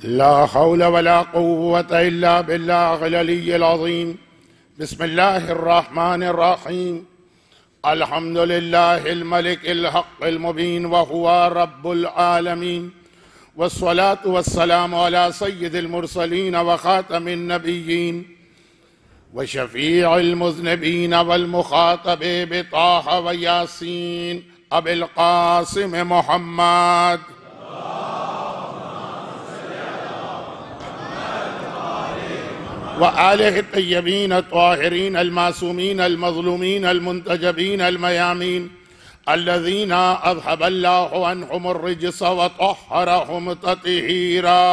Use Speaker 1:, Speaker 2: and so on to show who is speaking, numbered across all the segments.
Speaker 1: لا حول ولا قوة إلا بالله العلي العظيم. بسم الله الرحمن الرحيم. الحمد لله الملك الحق المبين وهو رب العالمين، والصلاة والسلام على سيد المرسلين وخاتم النبيين وشفيع المذنبين والمخاطب بطه وياسين أبي القاسم محمد وآله الطيبين الطاهرين المعصومين المظلومين المنتجبين الميامين الذين أذهب الله عنهم الرجس وطهرهم تطهيرا.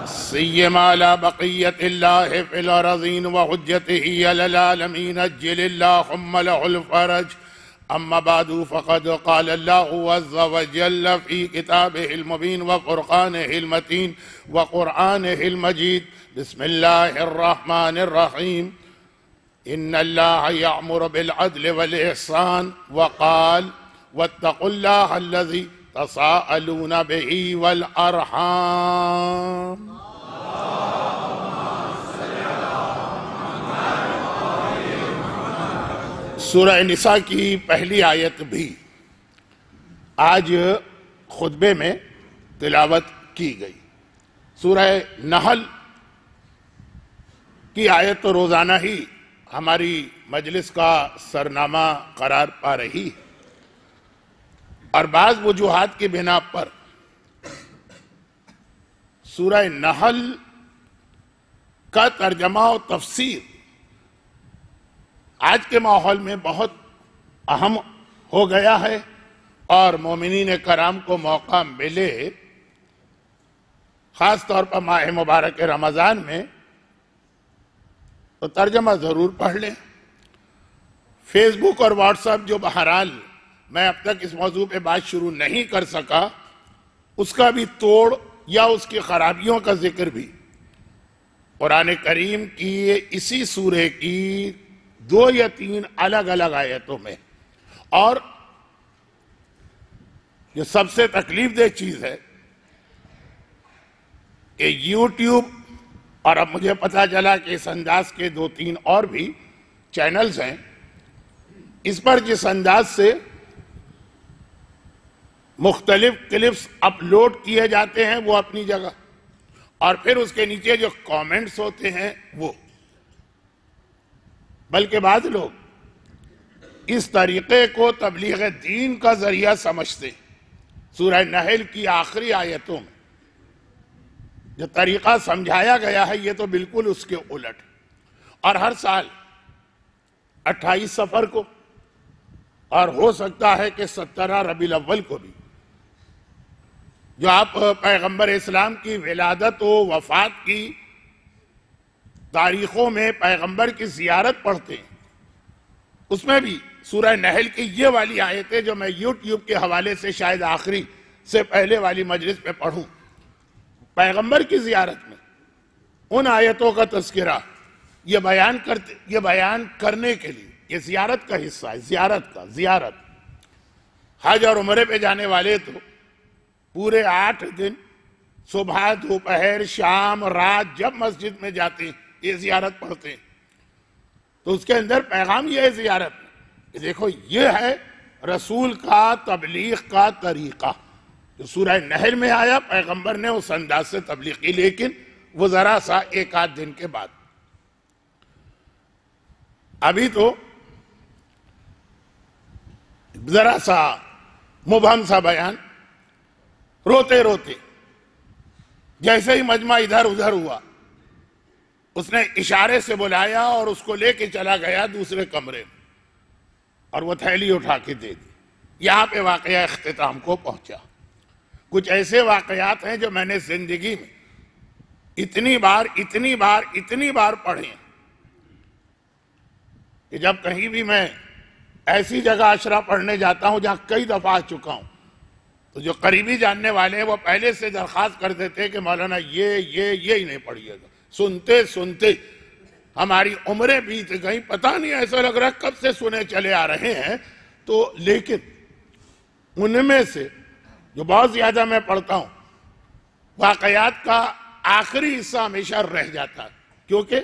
Speaker 1: سيما على بقية الله في الأرضين وحجته على العالمين أجل اللهم له الفرج. أما بعد فقد قال الله عز وجل في كتابه المبين وفرقانه المتين وقرآنه المجيد: بسم الله الرحمن الرحيم. إن الله يأمر بالعدل والإحسان وقال: واتقوا الله الذي تساءلون به والأرحام. سورہ نساء کی پہلی آیت بھی آج خطبے میں تلاوت کی گئی۔ سورہ نحل کی آیت تو روزانہ ہی ہماری مجلس کا سرنامہ قرار پا رہی ہے، اور بعض وجوہات کی بنا پر سورہ نحل کا ترجمہ و تفسیر آج کے ماحول میں بہت اہم ہو گیا ہے، اور مومنین کرام کو موقع ملے خاص طور پر ماہ مبارک رمضان میں تو ترجمہ ضرور پڑھ لیں۔ فیس بک اور واٹس ایپ جو بہرحال میں اب تک اس موضوع پہ بات شروع نہیں کر سکا، اس کا بھی توڑ یا اس کی خرابیوں کا ذکر بھی قرآن کریم کی اسی سورے کی 2 یا 3 الگ الگ آیتوں میں۔ اور یہ سب سے تکلیف دہ چیز ہے کہ یوٹیوب، اور اب مجھے پتا چلا کہ اس انداز کے 2-3 اور بھی چینلز ہیں، اس پر جس انداز سے مختلف کلپس اپلوڈ کیے جاتے ہیں وہ اپنی جگہ، اور پھر اس کے نیچے جو کامنٹس ہوتے ہیں وہ، بلکہ بعض لوگ اس طریقے کو تبلیغ دین کا ذریعہ سمجھتے ہیں۔ سورہ نحل کی آخری آیتوں میں جو طریقہ سمجھایا گیا ہے یہ تو بالکل اس کے الٹ ہے، اور ہر سال 28 صفر کو، اور ہو سکتا ہے کہ 17 ربیع الاول کو بھی، جو آپ پیغمبر اسلام کی ولادت و وفات کی تاریخوں میں پیغمبر کی زیارت پڑھتے ہیں، اس میں بھی سورہ نحل کی یہ والی آیتیں جو میں یوٹیوب کے حوالے سے شاید آخری سے پہلے والی مجلس پہ پڑھوں، پیغمبر کی زیارت میں ان آیتوں کا تذکرہ یہ بیان کرنے کے لیے، یہ زیارت کا حصہ ہے، زیارت حج اور عمرے پہ جانے والے تو پورے 8 دن صبح، دوپہر، شام، رات جب مسجد میں جاتے ہیں یہ زیارت پڑھتے ہیں، تو اس کے اندر پیغام یہ ہے زیارت کہ دیکھو یہ ہے رسول کا تبلیغ کا طریقہ، جو سورہ نحل میں آیا پیغمبر نے اس انداز سے تبلیغ کی، لیکن وہ ذرا سا 1-8 دن کے بعد۔ ابھی تو ذرا سا مبہم سا بیان، روتے روتے جیسے ہی مجمع ادھر ادھر ہوا اس نے اشارے سے بلایا اور اس کو لے کے چلا گیا دوسرے کمرے میں، اور وہ تھیلی اٹھا کے دے دی۔ یہاں پہ واقعہ اختتام کو پہنچا۔ کچھ ایسے واقعات ہیں جو میں نے زندگی میں اتنی بار پڑھے ہیں کہ جب کہیں بھی میں ایسی جگہ عشرہ پڑھنے جاتا ہوں جہاں کئی دفعہ آ چکا ہوں، تو جو قریبی جاننے والے ہیں وہ پہلے سے درخواست کر دیتے ہیں کہ مولانا یہ ہی نہیں پڑھیے گا۔ سنتے ہماری عمریں بیت گئیں، پتہ نہیں ایسا لگ رہا کب سے سنے چلے آ رہے ہیں، تو لیکن ان میں سے جو بہت زیادہ میں پڑھتا ہوں، واقعات کا آخری حصہ ہمیشہ رہ جاتا ہے، کیونکہ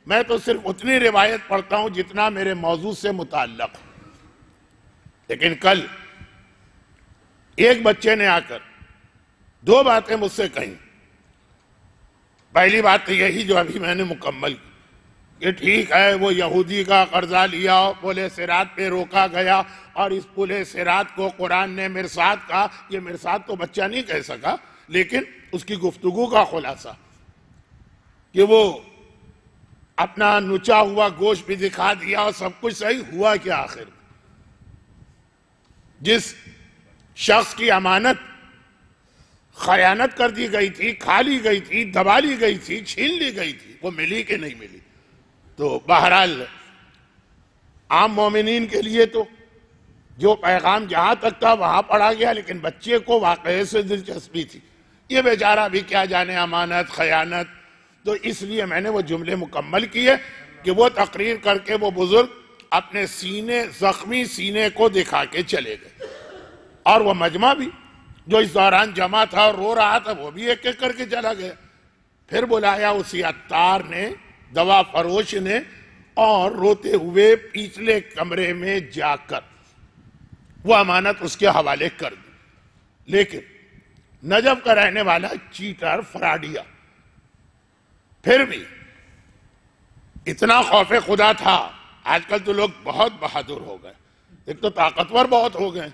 Speaker 1: میں تو صرف اتنی روایت پڑھتا ہوں جتنا میرے موضوع سے متعلق. لیکن کل ایک بچے نے آ کر 2 باتیں مجھ سے کہیں. پہلی بات تو یہی جو ابھی میں نے مکمل کی کہ ٹھیک ہے وہ یہودی کا قرضہ لیا، پل صراط پہ روکا گیا، اور اس پل صراط کو قرآن نے مرصاد کہا. یہ مرصاد تو بچہ نہیں کہہ سکا، لیکن اس کی گفتگو کا خلاصہ کہ وہ اپنا نچا ہوا گوشت بھی دکھا دیا اور سب کچھ صحیح ہوا کہ آخر جس شخص کی امانت خیانت کر دی گئی تھی، کھا لی گئی تھی، دبا لی گئی تھی، چھین لی گئی تھی، وہ ملی کہ نہیں ملی. تو بہرحال عام مومنین کے لیے تو جو پیغام جہاں تک تھا وہاں پڑھا گیا، لیکن بچے کو واقعے سے دلچسپی تھی. یہ بیچارہ بھی کیا جانے امانت خیانت. تو اس لیے میں نے وہ جملے مکمل کیے کہ وہ تقریر کر کے وہ بزرگ اپنے سینے، زخمی سینے کو دکھا کے چلے گئے. اور وہ مجمع بھی جو اس دوران جمع تھا اور رو رہا تھا وہ بھی ایک ایک کر کے چلا گیا. پھر بلایا اسی عطار نے، دوا فروش نے، اور روتے ہوئے پچھلے کمرے میں جا کر وہ امانت اس کے حوالے کر دی. لیکن نجف کا رہنے والا چیٹر فراڈیا پھر بھی اتنا خوف خدا تھا. آج کل تو لوگ بہت بہادر ہو گئے، ایک تو طاقتور بہت ہو گئے.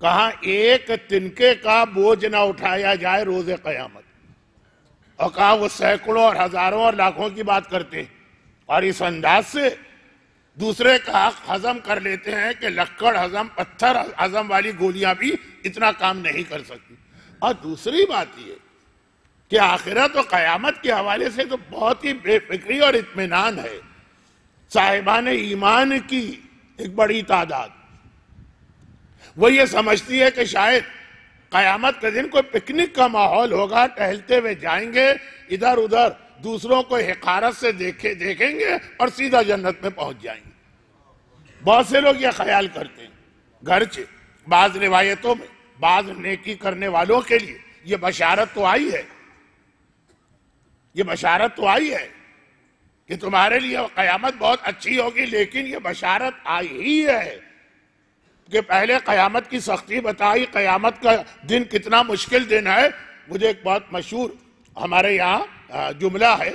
Speaker 1: کہاں ایک تنکے کا بوجھ نہ اٹھایا جائے روز قیامت، اور کہا وہ سینکڑوں اور ہزاروں اور لاکھوں کی بات کرتے ہیں، اور اس انداز سے دوسرے کا حق ہضم کر لیتے ہیں کہ لکڑ ہضم، پتھر ہضم والی گولیاں بھی اتنا کام نہیں کر سکتی. اور دوسری بات یہ کہ آخرت و قیامت کے حوالے سے تو بہت ہی بے فکری اور اطمینان ہے. صاحبان ایمان کی ایک بڑی تعداد وہ یہ سمجھتی ہے کہ شاید قیامت کے دن کوئی پکنک کا ماحول ہوگا، ٹہلتے ہوئے جائیں گے ادھر ادھر، دوسروں کو حقارت سے دیکھیں گے اور سیدھا جنت میں پہنچ جائیں گے. بہت سے لوگ یہ خیال کرتے ہیں. گرچہ بعض روایتوں میں بعض نیکی کرنے والوں کے لیے یہ بشارت تو آئی ہے، یہ بشارت تو آئی ہے کہ تمہارے لیے قیامت بہت اچھی ہوگی. لیکن یہ بشارت آئی ہی ہے کہ پہلے قیامت کی سختی بتائی، قیامت کا دن کتنا مشکل دن ہے. مجھے ایک بہت مشہور ہمارے یہاں جملہ ہے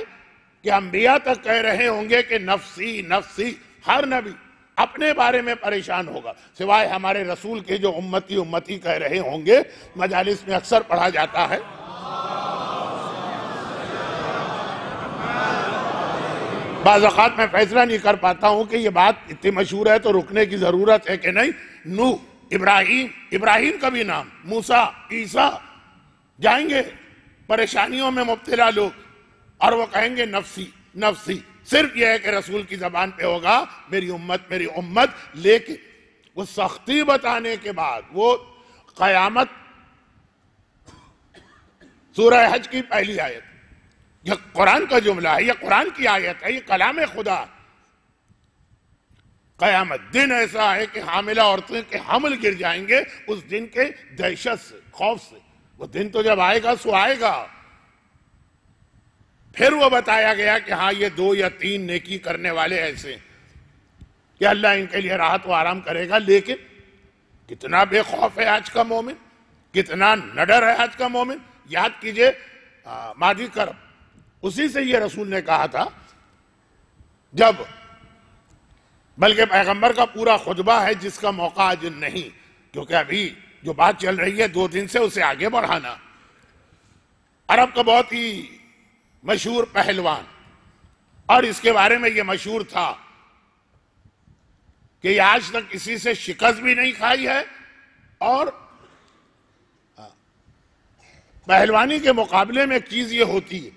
Speaker 1: کہ انبیاء تک کہہ رہے ہوں گے کہ نفسی نفسی. ہر نبی اپنے بارے میں پریشان ہوگا سوائے ہمارے رسول کے جو امتی امتی کہہ رہے ہوں گے. مجالس میں اکثر پڑھا جاتا ہے. بعض اوقات میں فیصلہ نہیں کر پاتا ہوں کہ یہ بات اتنی مشہور ہے تو رکنے کی ضرورت ہے کہ نہیں. نوح، ابراہیم کا بھی نام، موسیٰ، عیسیٰ، جائیں گے پریشانیوں میں مبتلا لوگ اور وہ کہیں گے نفسی نفسی. صرف یہ ہے کہ رسول کی زبان پہ ہوگا میری امت میری امت. لیکن وہ سختی بتانے کے بعد وہ قیامت، سورہ حج کی پہلی آیت، یہ قرآن کا جملہ ہے، یہ قرآن کی آیت ہے، یہ کلام خدا. قیامت دن ایسا ہے کہ حاملہ عورتیں کے حمل گر جائیں گے اس دن کے دہشت سے، خوف سے. وہ دن تو جب آئے گا سو آئے گا. پھر وہ بتایا گیا کہ ہاں یہ 2 یا 3 نیکی کرنے والے ایسے کہ اللہ ان کے لیے راحت و آرام کرے گا. لیکن کتنا بے خوف ہے آج کا مومن، کتنا نڈر ہے آج کا مومن. یاد کیجئے مادی کرم، اسی سے یہ رسول نے کہا تھا جب، بلکہ پیغمبر کا پورا خطبہ ہے جس کا موقع آج نہیں، کیونکہ ابھی جو بات چل رہی ہے 2 دن سے اسے آگے بڑھانا. عرب کا بہت ہی مشہور پہلوان، اور اس کے بارے میں یہ مشہور تھا کہ یہ آج تک کسی سے شکست بھی نہیں کھائی ہے. اور پہلوانی کے مقابلے میں ایک چیز یہ ہوتی ہے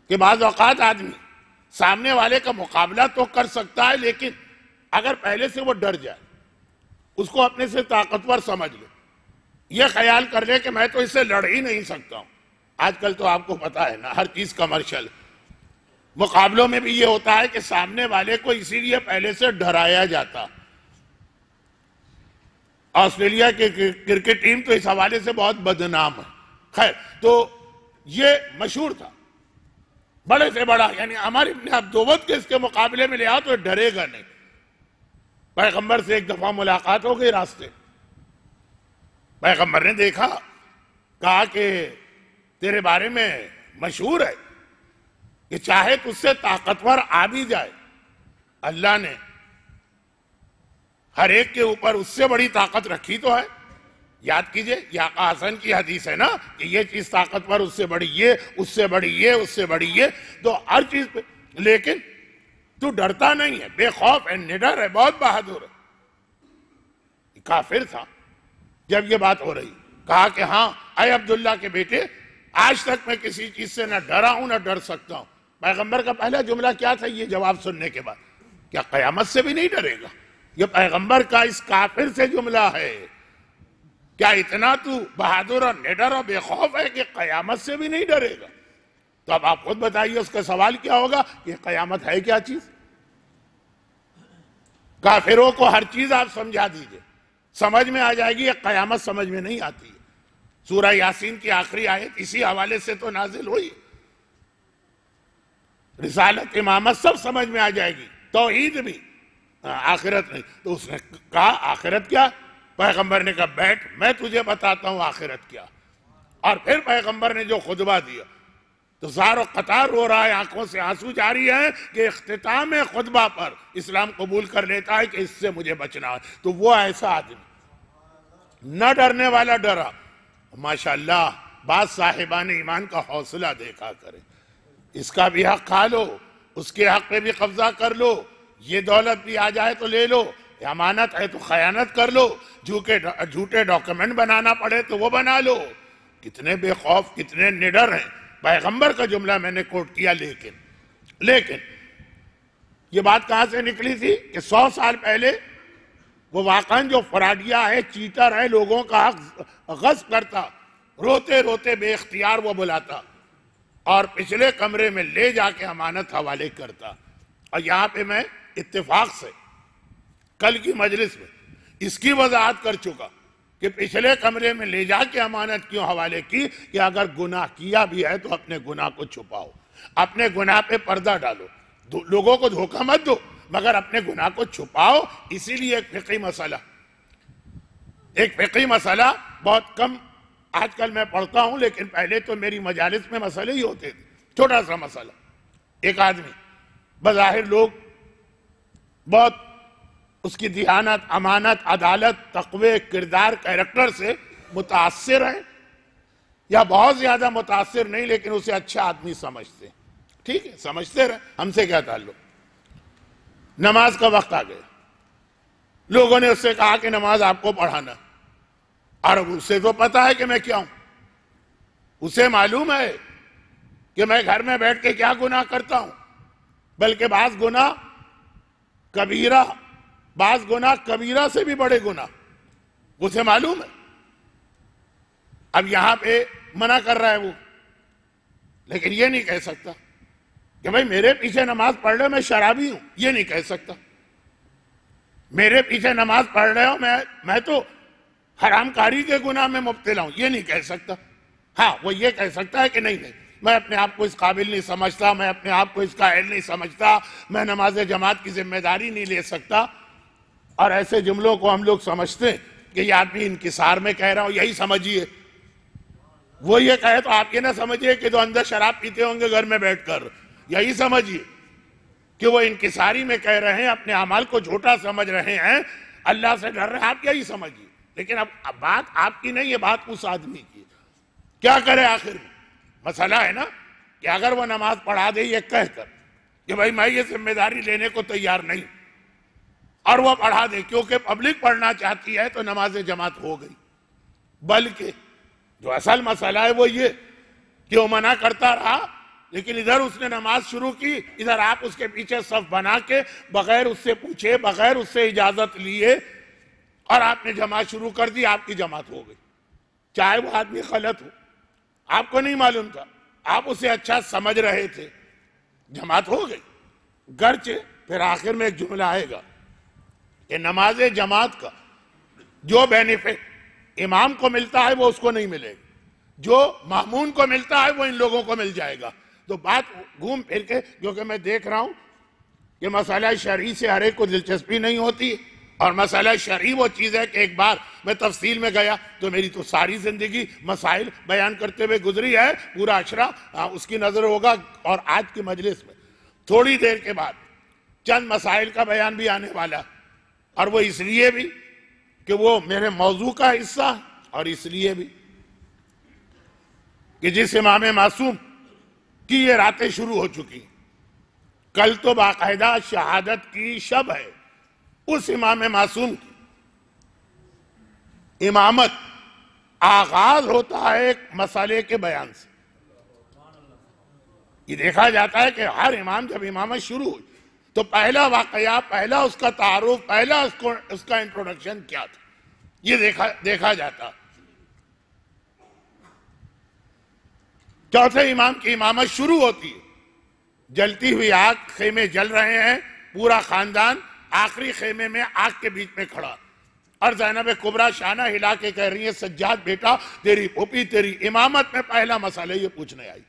Speaker 1: کہ بعض اوقات آدمی سامنے والے کا مقابلہ تو کر سکتا ہے، لیکن اگر پہلے سے وہ ڈر جائے، اس کو اپنے سے طاقتور سمجھ لے، یہ خیال کر لے کہ میں تو اس سے لڑ ہی نہیں سکتا ہوں. آج کل تو آپ کو پتا ہے نا، ہر چیز کمرشل. مقابلوں میں بھی یہ ہوتا ہے کہ سامنے والے کو اسی لیے پہلے سے ڈرایا جاتا. آسٹریلیا کی کرکٹ ٹیم تو اس حوالے سے بہت بدنام ہے. خیر، تو یہ مشہور تھا بڑے سے بڑا، یعنی عمر ابن عبدود کے اس کے مقابلے میں لیا تو ڈرے گا نہیں. پیغمبر سے ایک دفعہ ملاقات ہو گئی راستے. پیغمبر نے دیکھا، کہا کہ تیرے بارے میں مشہور ہے کہ چاہے تجھ سے طاقتور آ بھی جائے، اللہ نے ہر ایک کے اوپر اس سے بڑی طاقت رکھی تو ہے. یاد کیجئے، یہ آقا حسن کی حدیث ہے نا کہ یہ چیز طاقتور، اس سے بڑی یہ، اس سے بڑی یہ، اس سے بڑی یہ، تو ہر چیز پہ. لیکن تو ڈرتا نہیں ہے، بے خوف ہے، نڈر ہے، بہت بہادر ہے. کافر تھا. جب یہ بات ہو رہی، کہا کہ ہاں اے عبداللہ کے بیٹے، آج تک میں کسی چیز سے نہ ڈرا ہوں نہ ڈر سکتا ہوں. پیغمبر کا پہلا جملہ کیا تھا یہ جواب سننے کے بعد؟ کیا قیامت سے بھی نہیں ڈرے گا؟ یہ پیغمبر کا اس کافر سے جملہ ہے. کیا اتنا تو بہادر اور نڈر اور بے خوف ہے کہ قیامت سے بھی نہیں ڈرے گا؟ تو اب آپ خود بتائیے اس کا سوال کیا ہوگا کہ قیامت ہے کیا چیز؟ کافروں کو ہر چیز آپ سمجھا دیجئے، سمجھ میں آ جائے گی. یہ قیامت سمجھ میں نہیں آتی ہے. سورہ یاسین کی آخری آیت اسی حوالے سے تو نازل ہوئی. رسالت، امامت سب سمجھ میں آ جائے گی، توحید بھی، آخرت نہیں. تو اس نے کہا آخرت کیا؟ پیغمبر نے کہا بیٹھ میں تجھے بتاتا ہوں آخرت کیا. اور پھر پیغمبر نے جو خطبہ دیا تو زار و قطار رو رہا ہے، آنکھوں سے آنسو جاری ہیں کہ اختتام خطبہ پر اسلام قبول کر لیتا ہے کہ اس سے مجھے بچنا ہے. تو وہ ایسا آدمی نہ ڈرنے والا ڈرا. ماشاءاللہ بعض صاحبان ایمان کا حوصلہ دیکھا کرے. اس کا بھی حق کھا لو، اس کے حق پہ بھی قبضہ کر لو، یہ دولت بھی آ جائے تو لے لو، امانت ہے تو خیانت کر لو، جھوٹے ڈاکیومنٹ بنانا پڑے تو وہ بنا لو. کتنے بے خوف، کتنے نڈر ہیں. پیغمبر کا جملہ میں نے کوٹ کیا. لیکن یہ بات کہاں سے نکلی تھی کہ 100 سال پہلے وہ واقعاً جو فراڈیا ہے، چیٹر ہے، لوگوں کا حق غصب کرتا، روتے روتے بے اختیار وہ بلاتا اور پچھلے کمرے میں لے جا کے امانت حوالے کرتا. اور یہاں پہ میں اتفاق سے کل کی مجلس میں اس کی وضاحت کر چکا کہ پچھلے کمرے میں لے جا کے امانت کیوں حوالے کی کہ اگر گناہ کیا بھی ہے تو اپنے گناہ کو چھپاؤ، اپنے گناہ پہ پردہ ڈالو، لوگوں کو دھوکہ مت دو مگر اپنے گناہ کو چھپاؤ. اسی لیے ایک فقہی مسئلہ بہت کم آج کل میں پڑھتا ہوں، لیکن پہلے تو میری مجالس میں مسئلے ہی ہوتے تھے. چھوٹا سا مسئلہ، ایک آدمی بظاہر لوگ بہت اس کی دیانت، امانت، عدالت، تقوی، کردار، کیریکٹر سے متاثر ہیں یا بہت زیادہ متاثر نہیں، لیکن اسے اچھا آدمی سمجھتے ہیں. ٹھیک ہے، سمجھتے رہے، ہم سے کیا تعلق. نماز کا وقت آ گیا، لوگوں نے اس سے کہا کہ نماز آپ کو پڑھانا، اور اسے تو پتا ہے کہ میں کیا ہوں. اسے معلوم ہے کہ میں گھر میں بیٹھ کے کیا گناہ کرتا ہوں، بلکہ بعض گناہ کبیرہ سے بھی بڑے گناہ اسے معلوم ہے. اب یہاں پہ منع کر رہا ہے وہ، لیکن یہ نہیں کہہ سکتا کہ بھائی میرے پیچھے نماز پڑھ رہے ہو میں شرابی ہوں. یہ نہیں کہہ سکتا. میرے پیچھے نماز پڑھ رہے ہو میں تو حرام کاری کے گناہ میں مبتلا ہوں. یہ نہیں کہہ سکتا. ہاں وہ یہ کہہ سکتا ہے کہ نہیں میں اپنے آپ کو اس قابل نہیں سمجھتا، میں اپنے آپ کو اس کا اہل نہیں سمجھتا، میں نماز جماعت کی ذمہ داری نہیں لے سکتا. اور ایسے جملوں کو ہم لوگ سمجھتے ہیں کہ یہ آدمی انکسار میں کہہ رہا ہو، یہی سمجھیے. وہ یہ کہے تو آپ یہ نہ سمجھیے کہ جو اندر شراب پیتے ہوں گے گھر میں بیٹھ کر، یہی سمجھیے کہ وہ انکساری میں کہہ رہے ہیں، اپنے اعمال کو جھوٹا سمجھ رہے ہیں، اللہ سے ڈر رہے ہیں. آپ یہی سمجھیے. لیکن اب بات آپ کی نہیں، یہ بات اس آدمی کی. کیا کرے آخر میں؟ مسئلہ ہے نا کہ اگر وہ نماز پڑھا دے یہ کہہ کر کہ بھائی میں یہ ذمہ داری لینے کو تیار نہیں، اور وہ پڑھا دے کیونکہ پبلک پڑھنا چاہتی ہے تو نماز جماعت ہو گئی. بلکہ جو اصل مسئلہ ہے وہ یہ کہ وہ منع کرتا رہا، لیکن ادھر اس نے نماز شروع کی، ادھر آپ اس کے پیچھے صف بنا کے بغیر اس سے پوچھے، بغیر اس سے اجازت لیے، اور آپ نے جماعت شروع کر دی. آپ کی جماعت ہو گئی. چاہے وہ آدمی غلط ہو، آپ کو نہیں معلوم تھا، آپ اسے اچھا سمجھ رہے تھے، جماعت ہو گئی. گرچہ پھر آخر میں ایک جملہ آئے گا کہ نماز جماعت کا جو بینیفٹ امام کو ملتا ہے وہ اس کو نہیں ملے گا، جو مامون کو ملتا ہے وہ ان لوگوں کو مل جائے گا۔ تو بات گھوم پھر کے، کیونکہ میں دیکھ رہا ہوں کہ مسئلہ شرعی سے ہر ایک کو دلچسپی نہیں ہوتی، اور مسئلہ شرعی وہ چیز ہے کہ ایک بار میں تفصیل میں گیا تو میری تو ساری زندگی مسائل بیان کرتے ہوئے گزری ہے، پورا عشرہ اس کی نظر ہوگا۔ اور آج کی مجلس میں تھوڑی دیر کے بعد چند مسائل کا بیان بھی آنے والا، اور وہ اس لیے بھی کہ وہ میرے موضوع کا حصہ، اور اس لیے بھی کہ جس امام معصوم کی یہ راتیں شروع ہو چکی، کل تو باقاعدہ شہادت کی شب ہے، اس امام معصوم کی امامت آغاز ہوتا ہے ایک مسئلے کے بیان سے۔ یہ دیکھا جاتا ہے کہ ہر امام جب امامت شروع ہوئی تو پہلا واقعہ، پہلا اس کا تعارف، پہلا اس کا انٹروڈکشن کیا تھا، یہ دیکھا جاتا۔ چوتھے امام کی امامت شروع ہوتی ہے، جلتی ہوئی آگ، خیمے جل رہے ہیں، پورا خاندان آخری خیمے میں آگ کے بیچ میں کھڑا، اور زینب کبریٰ شانہ ہلا کے کہہ رہی ہے سجاد بیٹا تیری پھوپھی تیری امامت میں پہلا مسئلہ یہ پوچھنے آئی۔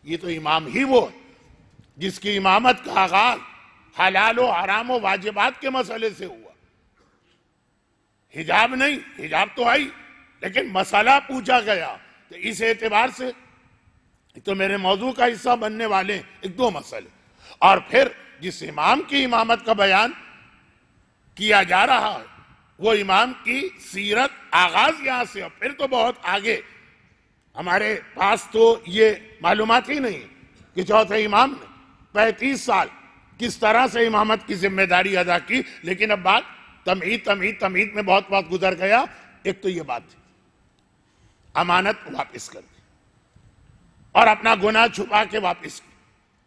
Speaker 1: یہ تو امام ہی وہ ہے جس کی امامت کا آغاز حلال و حرام و واجبات کے مسئلے سے ہوا، حجاب نہیں، حجاب تو آئی لیکن مسئلہ پوچھا گیا۔ تو اس اعتبار سے تو میرے موضوع کا حصہ بننے والے ایک دو مسئلے، اور پھر جس امام کی امامت کا بیان کیا جا رہا ہے وہ امام کی سیرت آغاز یہاں سے، اور پھر تو بہت آگے۔ ہمارے پاس تو یہ معلومات ہی نہیں کہ چوتھے امام نے 35 سال کس طرح سے امامت کی ذمہ داری ادا کی، لیکن اب بات تمہید میں بہت وقت گزر گیا۔ ایک تو یہ بات تھی امانت واپس کر دی اور اپنا گناہ چھپا کے واپس کی،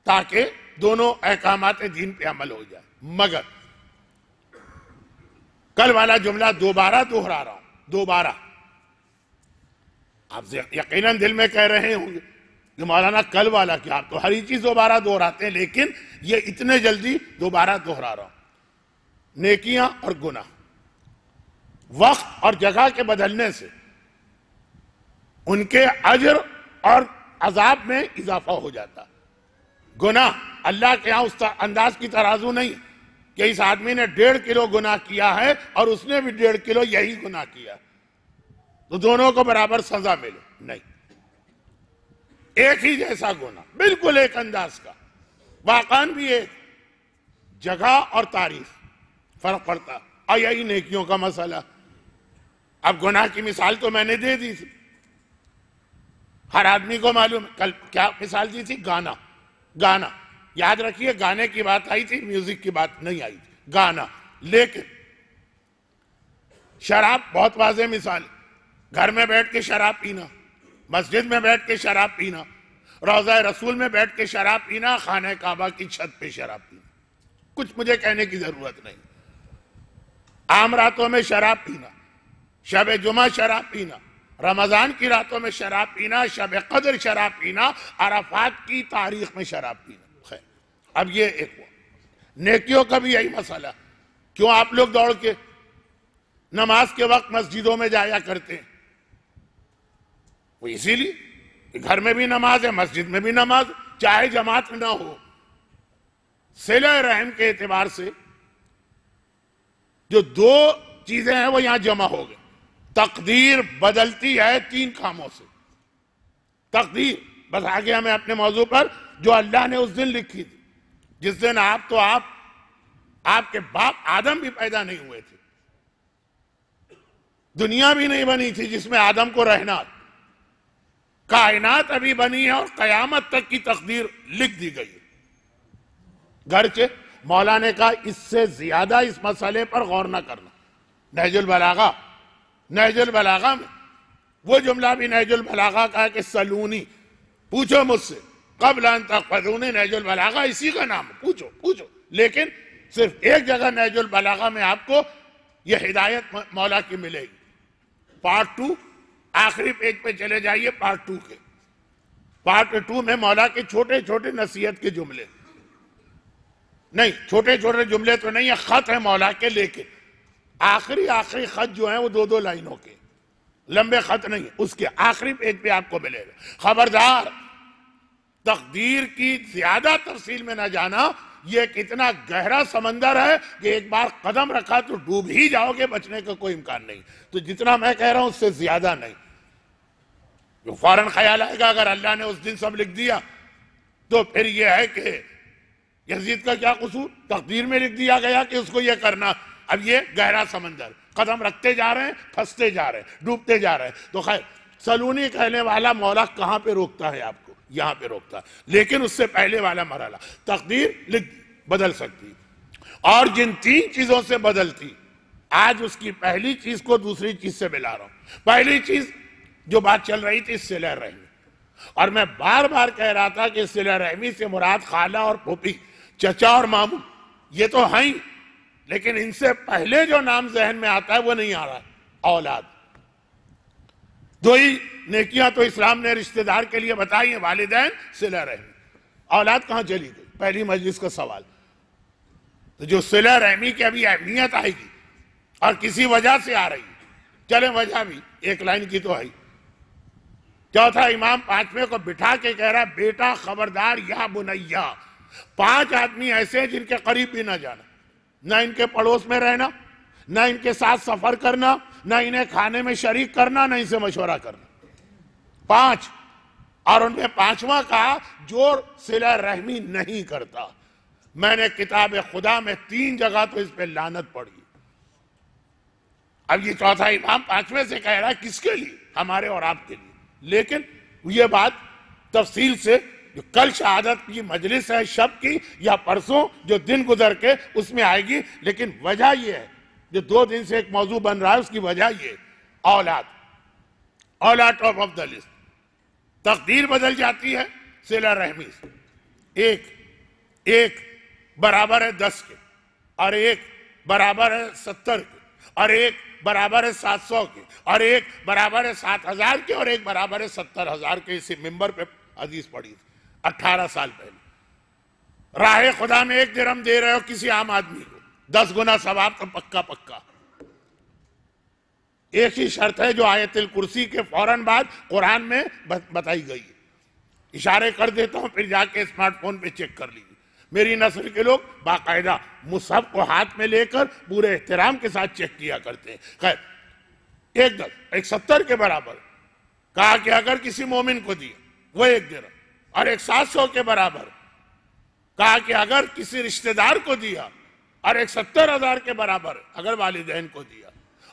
Speaker 1: تاکہ دونوں احکامات دین پہ عمل ہو جائے۔ مگر کل والا جملہ دوبارہ دہرا رہا ہوں، دوبارہ۔ آپ یقیناً دل میں کہہ رہے ہوں گے کہ مولانا کل والا کیا، آپ تو ہر ہی چیز دوبارہ دہراتے ہیں، لیکن یہ اتنے جلدی دوبارہ دہرا رہا ہوں۔ نیکیاں اور گناہ وقت اور جگہ کے بدلنے سے ان کے اجر اور عذاب میں اضافہ ہو جاتا۔ گناہ اللہ کے ہاں اس انداز کی ترازو نہیں کہ اس آدمی نے 1.5 کلو گناہ کیا ہے اور اس نے بھی 1.5 کلو یہی گناہ کیا تو دونوں کو برابر سزا ملے، نہیں، ایک ہی جیسا گناہ، بالکل ایک انداز کا، واقعاً بھی ایک جگہ اور تاریخ فرق پڑتا۔ اور یہی نیکیوں کا مسئلہ۔ اب گناہ کی مثال تو میں نے دے دی تھی، ہر آدمی کو معلوم ہے۔ کل کیا مثال دی تھی؟ گانا، یاد رکھیے گانے کی بات آئی تھی، میوزک کی بات نہیں آئی تھی، گانا۔ لیکن شراب بہت واضح مثال، گھر میں بیٹھ کے شراب پینا، مسجد میں بیٹھ کے شراب پینا، روضہ رسول میں بیٹھ کے شراب پینا، خانہ کعبہ کی چھت پہ شراب پینا، کچھ مجھے کہنے کی ضرورت نہیں۔ عام راتوں میں شراب پینا، شب جمعہ شراب پینا، رمضان کی راتوں میں شراب پینا، شب قدر شراب پینا، عرفات کی تاریخ میں شراب پینا۔ خیر، اب یہ ایک ہوا۔ نیکیوں کا بھی یہی مسئلہ، کیوں آپ لوگ دوڑ کے نماز کے وقت مسجدوں میں جایا کرتے ہیں؟ وہ اسی لیے کہ گھر میں بھی نماز ہے، مسجد میں بھی نماز، چاہے جماعت نہ ہو۔ صلہ رحم کے اعتبار سے جو دو چیزیں ہیں وہ یہاں جمع ہو گئے۔ تقدیر بدلتی ہے 3 کاموں سے۔ تقدیر، بس آگے ہمیں اپنے موضوع پر، جو اللہ نے اس دن لکھی تھی، جس دن آپ کے باپ آدم بھی پیدا نہیں ہوئے تھے، دنیا بھی نہیں بنی تھی جس میں آدم کو رہنا، کائنات ابھی بنی ہے اور قیامت تک کی تقدیر لکھ دی گئی ہے۔ گرچہ مولا نے کہا اس سے زیادہ اس مسئلے پر غور نہ کرنا۔ نہج البلاغہ میں وہ جملہ بھی نہج البلاغہ کا ہے کہ سلونی، پوچھو مجھ سے قبل ان تحفظونی، نہج البلاغہ اسی کا نام ہے، پوچھو۔ لیکن صرف ایک جگہ نہج البلاغہ میں آپ کو یہ ہدایت مولا کی ملے گی، پارٹ 2، آخری پیج پہ چلے جائیے، پارٹ 2 کے۔ پارٹ 2 میں مولا کے چھوٹے چھوٹے نصیحت کے جملے، نہیں چھوٹے چھوٹے جملے تو نہیں، یہ خط ہے مولا کے، لیکن آخری خط جو ہیں وہ 2 لائنوں کے، لمبے خط نہیں، اس کے آخری پیج پہ آپ کو ملے گا، خبردار تقدیر کی زیادہ تفصیل میں نہ جانا، یہ ایک اتنا گہرا سمندر ہے کہ ایک بار قدم رکھا تو ڈوب ہی جاؤ گے، بچنے کا کوئی امکان نہیں۔ تو جتنا میں کہہ رہا ہوں اس سے زیادہ نہیں۔ جو فوراً خیال آئے گا اگر اللہ نے اس دن سب لکھ دیا تو پھر یہ ہے کہ یزید کا کیا قصور، تقدیر میں لکھ دیا گیا کہ اس کو یہ کرنا۔ اب یہ گہرا سمندر، قدم رکھتے جا رہے ہیں، پھنستے جا رہے ہیں، ڈوبتے جا رہے ہیں۔ تو خیر سلونی کہنے والا مولا کہاں پہ روکتا ہے آپ کو؟ یہاں پہ روکتا ہے، لیکن اس سے پہلے والا مرحلہ تقدیر بدل سکتی، اور جن 3 چیزوں سے بدلتی، آج اس کی پہلی چیز کو دوسری چیز سے ملا رہا ہوں۔ پہلی چیز جو بات چل رہی تھی صلہ رحمی، اور میں بار بار کہہ رہا تھا کہ صلہ رحمی سے مراد خالہ اور پھوپھی، چچا اور ماموں، یہ تو ہیں، لیکن ان سے پہلے جو نام ذہن میں آتا ہے وہ نہیں آ رہا، اولاد۔ 2 ہی نیکیاں تو اسلام نے رشتہ دار کے لیے بتائی ہیں، والدین، صلہ رحمی۔ اولاد کہاں چلی گئی؟ پہلی مجلس کا سوال۔ تو جو صلہ رحمی کی ابھی اہمیت آئے گی اور کسی وجہ سے آ رہی ہے، چلیں وجہ بھی ایک لائن کی تو ہے۔ چوتھا، امام 5ویں کو بٹھا کے کہہ رہا، بیٹا خبردار یا بنیا، 5 آدمی ایسے ہیں جن کے قریب بھی نہ جانا، نہ ان کے پڑوس میں رہنا، نہ ان کے ساتھ سفر کرنا، نہ انہیں کھانے میں شریک کرنا، نہ ان سے مشورہ کرنا۔ 5، اور ان میں 5واں کہا جو صلہ رحمی نہیں کرتا۔ میں نے کتاب خدا میں 3 جگہ تو اس پہ لعنت پڑھی۔ اب یہ چوتھا امام 5ویں سے کہہ رہا ہے، کس کے لیے؟ ہمارے اور آپ کے لیے۔ لیکن یہ بات تفصیل سے جو کل شہادت کی مجلس ہے شب کی یا پرسوں جو دن گزر کے اس میں آئے گی، لیکن وجہ یہ ہے جو 2 دن سے ایک موضوع بن رہا ہے، اس کی وجہ یہ اولاد ٹاپ آف دا لسٹ۔ تقدیر بدل جاتی ہے صلہ رحمی سے، ایک برابر ہے 10 کے، اور ایک برابر ہے 70 کے، اور ایک برابر ہے 700 کے، اور ایک برابر ہے 7000 کے، اور ایک برابر ہے 70,000 کے۔ اسی ممبر پہ حدیث پڑھی تھی 18 سال پہلے۔ راہ خدا میں 1 درہم دے رہے ہو کسی عام آدمی کو، 10 گنا ثواب تو پکا۔ ایک ہی شرط ہے جو آیت الکرسی کے فوراً بعد قرآن میں بتائی گئی ہے، اشارے کر دیتا ہوں، پھر جا کے اسمارٹ فون پہ چیک کر لیجیے۔ میری نسل کے لوگ باقاعدہ مصحف کو ہاتھ میں لے کر پورے احترام کے ساتھ چیک کیا کرتے ہیں۔ خیر، ایک 70 کے برابر کہا کہ اگر کسی مومن کو دیا وہ 1 درہم، اور ایک 700 کے برابر کہا کہ اگر کسی رشتہ دار کو دیا، اور ایک 70,000 کے برابر اگر والدین کو دیا،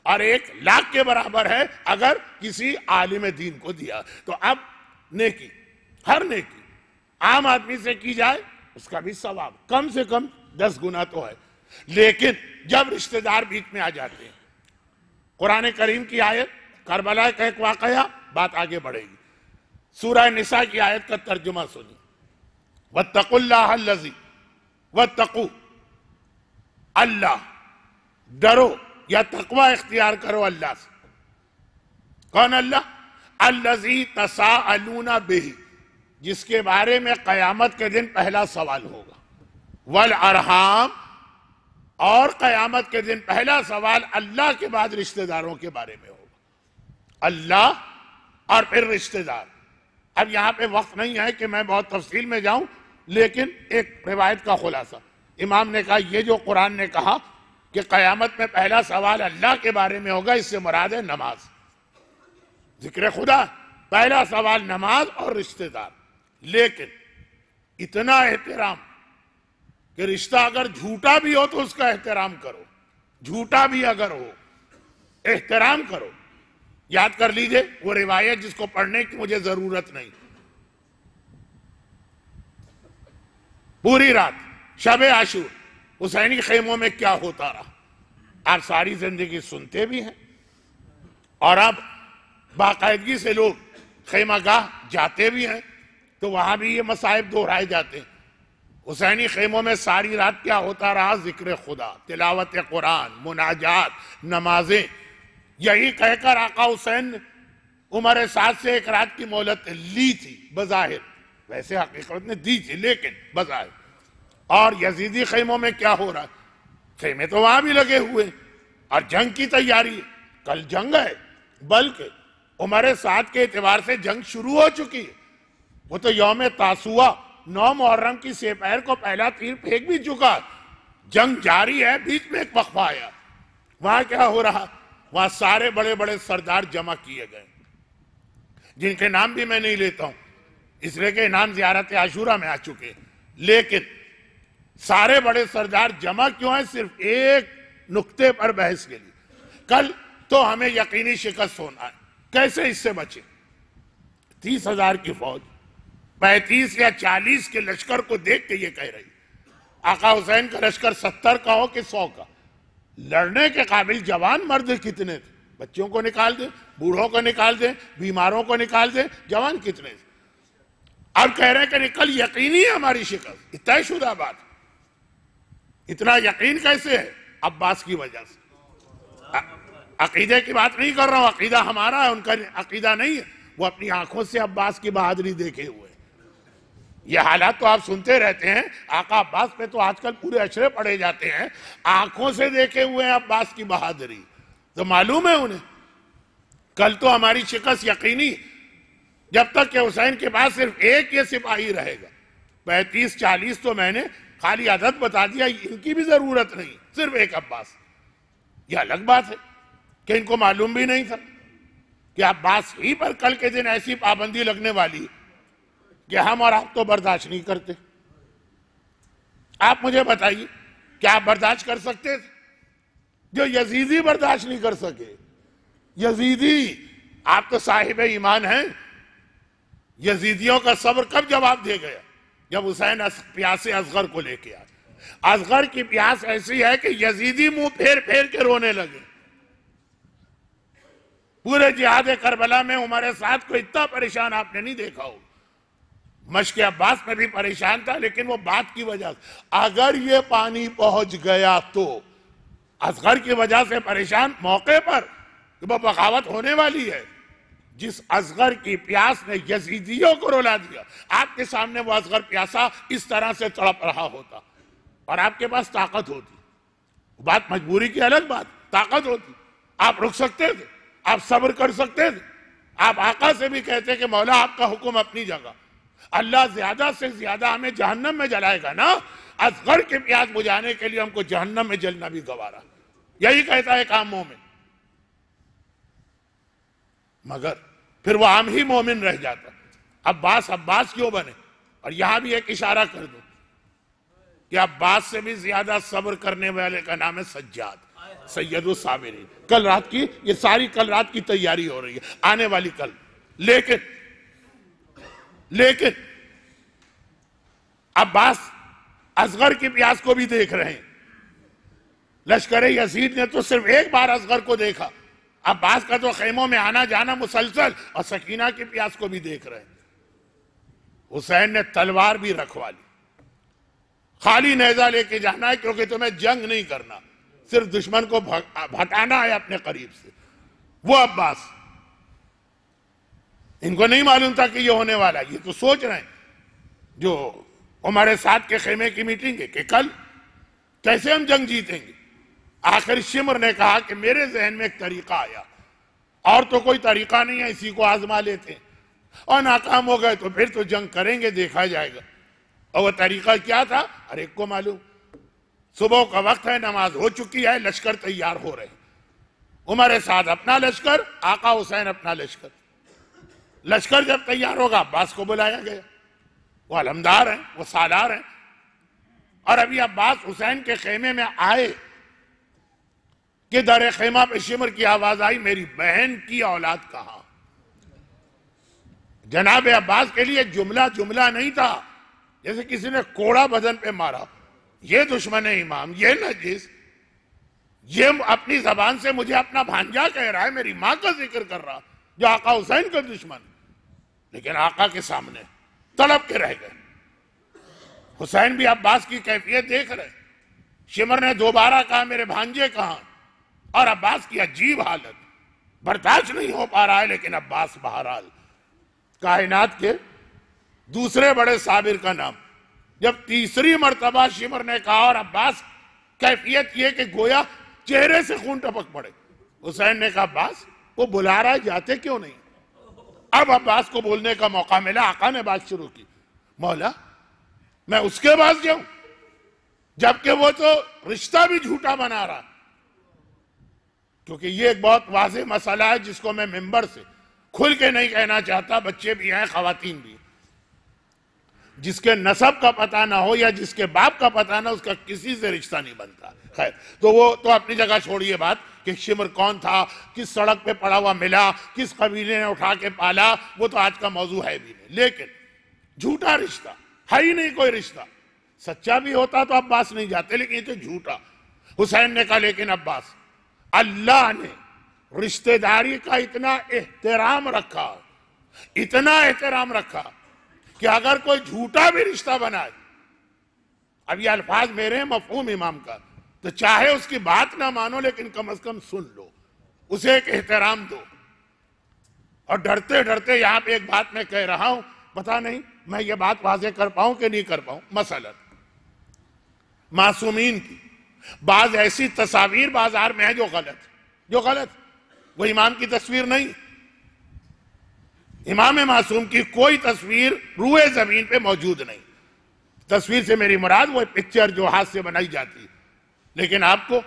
Speaker 1: اور 1,00,000 کے برابر ہے اگر کسی عالم دین کو دیا۔ تو اب نیکی، ہر نیکی عام آدمی سے کی جائے اس کا بھی ثواب کم سے کم 10 گنا تو ہے، لیکن جب رشتہ دار بیچ میں آ جاتے ہیں، قرآن کریم کی آیت، کربلا کا ایک واقعہ، بات آگے بڑھے گی۔ سورہ نساء کی آیت کا ترجمہ سنی، وَاتَّقُوا اللَّهَ الَّذِي، وَاتَّقُوا اللہ، ڈرو یا تقوی اختیار کرو اللہ سے۔ کون اللہ؟ الَّذِي تَسَاءَلُونَ بِهِ، جس کے بارے میں قیامت کے دن پہلا سوال ہوگا، والارحام، اور قیامت کے دن پہلا سوال اللہ کے بعد رشتہ داروں کے بارے میں ہوگا، اللہ اور پھر رشتہ دار۔ اب یہاں پہ وقت نہیں ہے کہ میں بہت تفصیل میں جاؤں، لیکن ایک روایت کا خلاصہ، امام نے کہا یہ جو قرآن نے کہا کہ قیامت میں پہلا سوال اللہ کے بارے میں ہوگا، اس سے مراد ہے نماز، ذکر خدا، پہلا سوال نماز اور رشتہ دار۔ لیکن اتنا احترام کہ رشتہ اگر جھوٹا بھی ہو تو اس کا احترام کرو، جھوٹا بھی اگر ہو احترام کرو۔ یاد کر لیجئے وہ روایت جس کو پڑھنے کی مجھے ضرورت نہیں، پوری رات شب عاشور حسینی خیموں میں کیا ہوتا رہا آپ ساری زندگی سنتے بھی ہیں، اور اب باقاعدگی سے لوگ خیمہ گاہ جاتے بھی ہیں تو وہاں بھی یہ مصائب دہرائے جاتے ہیں۔ حسینی خیموں میں ساری رات کیا ہوتا رہا؟ ذکر خدا، تلاوت قرآن، مناجات، نمازیں۔ یہی کہہ کر آقا حسین نے عمر سعد سے 1 رات کی مہلت لی تھی بظاہر، ویسے حقیقت نے دی تھی لیکن بظاہر۔ اور یزیدی خیموں میں کیا ہو رہا ہے؟ خیمے تو وہاں بھی لگے ہوئے، اور جنگ کی تیاری ہے. کل جنگ ہے، بلکہ عمر سعد کے اعتبار سے جنگ شروع ہو چکی ہے. وہ تو یوم تاسوعہ 9 محرم کی سپہر کو پہلا تیر پھینک بھی چکا. جنگ جاری ہے، بیچ میں ایک وقفہ آیا. وہاں کیا ہو رہا؟ وہاں سارے بڑے بڑے سردار جمع کیے گئے، جن کے نام بھی میں نہیں لیتا ہوں اس لیے کہ نام زیارت عاشورہ میں آ چکے. لیکن سارے بڑے سردار جمع کیوں ہیں؟ صرف ایک نقطے پر بحث کے لیے. کل تو ہمیں یقینی شکست ہونا ہے، کیسے اس سے بچے؟ 30,000 کی فوج 35 یا 40 کے لشکر کو دیکھ کے یہ کہہ رہی آقا حسین کا لشکر 70 کا ہو کہ 100 کا، لڑنے کے قابل جوان مرد کتنے تھے؟ بچوں کو نکال دیں، بوڑھوں کو نکال دیں، بیماروں کو نکال دیں، جوان کتنے تھے؟ اب کہہ رہے ہیں کہ کل یقینی ہے ہماری شکست. طے شدہ بات. اتنا یقین کیسے ہے؟ عباس کی وجہ سے. عقیدے کی بات نہیں کر رہا ہوں، عقیدہ ہمارا ہے، ان کا عقیدہ نہیں ہے. وہ اپنی آنکھوں سے عباس کی بہادری دیکھے ہوئے. یہ حالات تو آپ سنتے رہتے ہیں. آقا عباس پہ تو آج کل پورے اشرے پڑے جاتے ہیں. آنکھوں سے دیکھے ہوئے ہیں عباس کی بہادری، تو معلوم ہے انہیں. کل تو ہماری شکست یقینی جب تک کہ حسین کے پاس صرف ایک یہ سپاہی رہے گا. 35-40 تو میں نے خالی عدد بتا دیا، ان کی بھی ضرورت نہیں، صرف ایک عباس. یہ الگ بات ہے کہ ان کو معلوم بھی نہیں تھا کہ عباس ہی پر کل کے دن ایسی پابندی لگنے والی کہ ہم اور آپ تو برداشت نہیں کرتے. آپ مجھے بتائیے کیا آپ برداشت کر سکتے تھے؟ جو یزیدی برداشت نہیں کر سکے. یزیدی، آپ تو صاحب ایمان ہیں. یزیدیوں کا صبر کب جواب دے گیا؟ جب حسین پیاس اصغر کو لے کے آئے. اصغر کی پیاس ایسی ہے کہ یزیدی منہ پھیر پھیر کے رونے لگے. پورے جہاد کربلا میں عمر سعد کو اتنا پریشان آپ نے نہیں دیکھا ہو. مشق عباس میں بھی پریشان تھا، لیکن وہ بات کی وجہ سے. اگر یہ پانی پہنچ گیا تو اصغر کی وجہ سے پریشان موقع پر وہ بغاوت ہونے والی ہے. جس اصغر کی پیاس نے یزیدیوں کو رلا دیا، آپ کے سامنے وہ اصغر پیاسا اس طرح سے تڑپ رہا ہوتا اور آپ کے پاس طاقت ہوتی. بات مجبوری کی الگ بات، طاقت ہوتی، آپ رک سکتے تھے، آپ صبر کر سکتے تھے. آپ آقا سے بھی کہتے کہ مولا آپ کا حکم اپنی جگہ، اللہ زیادہ سے زیادہ ہمیں جہنم میں جلائے گا نا، اصغر کی پیاس بجھانے کے لیے ہم کو جہنم میں جلنا بھی گوارا. یہی کہتا ہے ایک عام مومن. مگر پھر وہ عام ہی مومن رہ جاتا. عباس کیوں بنے؟ اور یہاں بھی ایک اشارہ کر دو کہ عباس سے بھی زیادہ صبر کرنے والے کا نام ہے سجاد، سید الصابرین. کل رات کی یہ ساری کل رات کی تیاری ہو رہی ہے، آنے والی کل. لیکن عباس اصغر کی پیاس کو بھی دیکھ رہے ہیں. لشکر یزید نے تو صرف ایک بار اصغر کو دیکھا. عباس کا تو خیموں میں آنا جانا مسلسل، اور سکینہ کی پیاس کو بھی دیکھ رہے ہیں. حسین نے تلوار بھی رکھوا لی. خالی نیزہ لے کے جانا ہے کیونکہ تمہیں جنگ نہیں کرنا، صرف دشمن کو بھٹانا ہے اپنے قریب سے. وہ عباس، ان کو نہیں معلوم تھا کہ یہ ہونے والا. یہ تو سوچ رہے ہیں جو عمر سعد کے خیمے کی میٹنگ ہے کہ کل کیسے ہم جنگ جیتیں گے. آخر شمر نے کہا کہ میرے ذہن میں ایک طریقہ آیا، اور تو کوئی طریقہ نہیں ہے، اسی کو آزما لیتے ہیں، اور ناکام ہو گئے تو پھر تو جنگ کریں گے، دیکھا جائے گا. اور وہ طریقہ کیا تھا ہر ایک کو معلوم. صبح کا وقت ہے، نماز ہو چکی ہے، لشکر تیار ہو رہے ہیں. عمر سعد اپنا لشکر، آقا حسین اپنا لشکر. لشکر جب تیار ہوگا عباس کو بلایا گیا. وہ علمدار ہیں، وہ سالار ہیں. اور ابھی عباس حسین کے خیمے میں آئے کہ در خیمہ پہ شمر کی آواز آئی، میری بہن کی اولاد کہاں. جناب عباس کے لیے جملہ نہیں تھا جیسے کسی نے کوڑا بدن پہ مارا. یہ دشمن امام، یہ نجس، یہ اپنی زبان سے مجھے اپنا بھانجا کہہ رہا ہے، میری ماں کا ذکر کر رہا، جو آقا حسین کا دشمن. لیکن آقا کے سامنے تڑپ کے رہ گئے. حسین بھی عباس کی کیفیت دیکھ رہے. شمر نے دوبارہ کہا میرے بھانجے کہاں، اور عباس کی عجیب حالت، برداشت نہیں ہو پا رہا ہے. لیکن عباس بہرحال کائنات کے دوسرے بڑے صابر کا نام. جب تیسری مرتبہ شمر نے کہا اور عباس کیفیت یہ کہ گویا چہرے سے خون ٹپک پڑے۔ حسین نے کہا عباس وہ بلا رہا ہے، جاتے کیوں نہیں؟ اب عباس کو بولنے کا موقع ملا، آقا نے بات شروع کی، مولا میں اس کے پاس جاؤں جبکہ وہ تو رشتہ بھی جھوٹا بنا رہا؟ کیونکہ یہ ایک بہت واضح مسئلہ ہے جس کو میں ممبر سے کھل کے نہیں کہنا چاہتا، بچے بھی ہیں خواتین بھی، جس کے نسب کا پتہ نہ ہو یا جس کے باپ کا پتہ نہ، اس کا کسی سے رشتہ نہیں بنتا۔ خیر تو وہ تو اپنی جگہ چھوڑیے بات کہ شمر کون تھا، کس سڑک پہ پڑا ہوا ملا، کس قبیلے نے اٹھا کے پالا، وہ تو آج کا موضوع ہے بھی نہیں، لیکن جھوٹا رشتہ ہے ہی نہیں کوئی رشتہ۔ سچا بھی ہوتا تو عباس نہیں جاتے، لیکن یہ تو جھوٹا۔ حسین نے کہا لیکن عباس اللہ نے رشتہ داری کا اتنا احترام رکھا، اتنا احترام رکھا کہ اگر کوئی جھوٹا بھی رشتہ بنائے، اب یہ الفاظ میرے ہیں مفہوم امام کا، تو چاہے اس کی بات نہ مانو لیکن کم از کم سن لو، اسے ایک احترام دو۔ اور ڈرتے ڈرتے یہاں پہ ایک بات میں کہہ رہا ہوں، پتہ نہیں میں یہ بات واضح کر پاؤں کہ نہیں کر پاؤں، مثلا معصومین کی بعض ایسی تصاویر بازار میں ہیں جو غلط، وہ امام کی تصویر نہیں۔ امام معصوم کی کوئی تصویر روئے زمین پہ موجود نہیں۔ تصویر سے میری مراد وہ پکچر جو ہاتھ سے بنائی جاتی، لیکن آپ کو